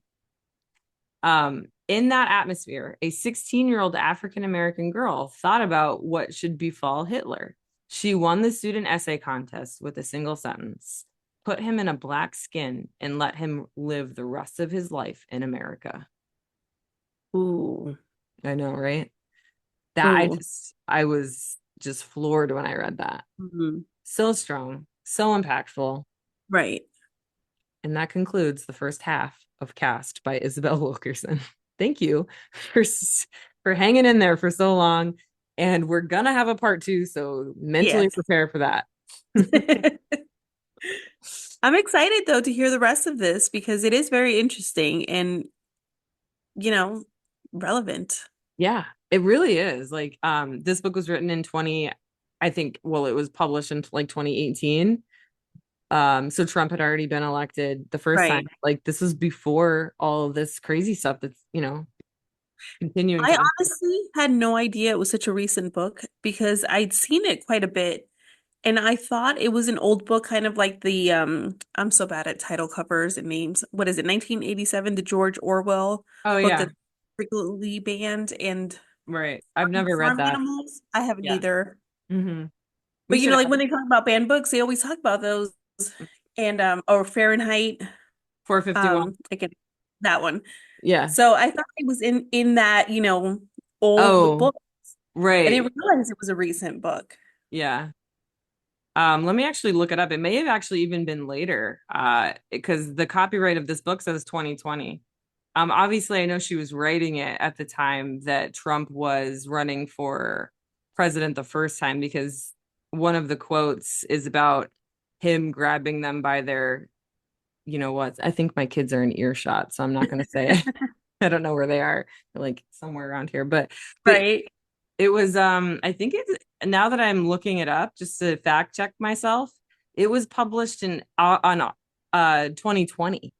in that atmosphere, a 16-year-old African American girl thought about what should befall Hitler. She won the student essay contest with a single sentence: put him in a black skin and let him live the rest of his life in America. Ooh. I know, right? That Ooh. I was just floored when I read that. Mhm. So strong, so impactful. Right. And that concludes the first half of Caste by Isabel Wilkerson. Thank you for hanging in there for so long. And we're gonna have a part 2, so mentally Yes. prepare for that. I'm excited though to hear the rest of this because it is very interesting and, you know, relevant. Yeah, it really is. Like, this book was written in 20, I think, well, it was published in like 2018. So Trump had already been elected the first time. Right. Like, this was before all of this crazy stuff that's, continuing I to unfold. honestly had no idea it was such a recent book because I'd seen it quite a bit and I thought it was an old book, kind of like the I'm so bad at title covers and names. What is it, 1987, the George Orwell Oh book yeah, that's frequently banned and right. I've never read Farm that. Animals. I haven't Yeah. either. Hmm. We But should like have when they talk about banned books, they always talk about those and or Fahrenheit, 451. again, that one. Yeah. So I thought it was in that, old Oh, book. I right. didn't realize it was a recent book. Yeah. Let me actually look it up. It may have actually even been later, because the copyright of this book says 2020. Obviously, I know she was writing it at the time that Trump was running for president the first time, because one of the quotes is about him grabbing them by their, what? I think my kids are in earshot, so I'm not going to say it. I don't know where they are. They're like somewhere around here, but Right. it was, I think it's, now that I'm looking it up just to fact check myself, it was published in on 2020.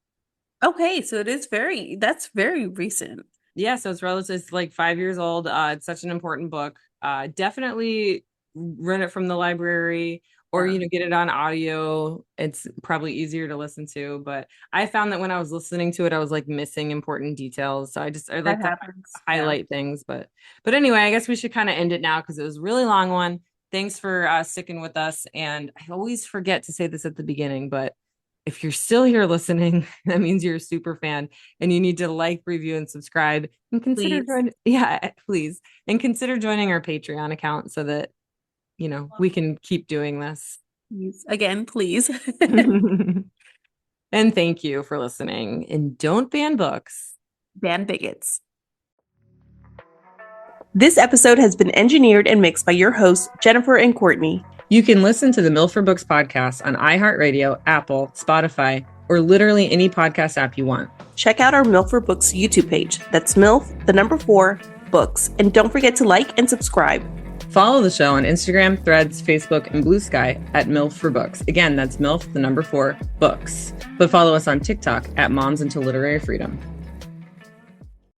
Okay, so that's very recent. Yeah, so it's relative, it's like 5 years old. It's such an important book. Definitely rent it from the library, or Yeah, get it on audio. It's probably easier to listen to, but I found that when I was listening to it, I was like missing important details. So I that like to happens. Yeah. highlight things, but anyway, I guess we should kind of end it now because it was a really long one. Thanks for sticking with us. And I always forget to say this at the beginning, but if you're still here listening, that means you're a super fan, and you need to like, review, and subscribe, and consider Please. joining. Yeah, please. And consider joining our Patreon account so that, we can keep doing this. Please. Again, please. And thank you for listening. And don't ban books. Ban bigots. This episode has been engineered and mixed by your hosts, Jennifer and Courtney. You can listen to the Milford Books podcast on iHeartRadio, Apple, Spotify, or literally any podcast app you want. Check out our Milford Books YouTube page. That's MILF, the number 4, books. And don't forget to like and subscribe. Follow the show on Instagram, Threads, Facebook, and Blue Sky at MILF for Books. Again, that's MILF, the number 4, books. But follow us on TikTok at Moms Until Literary Freedom.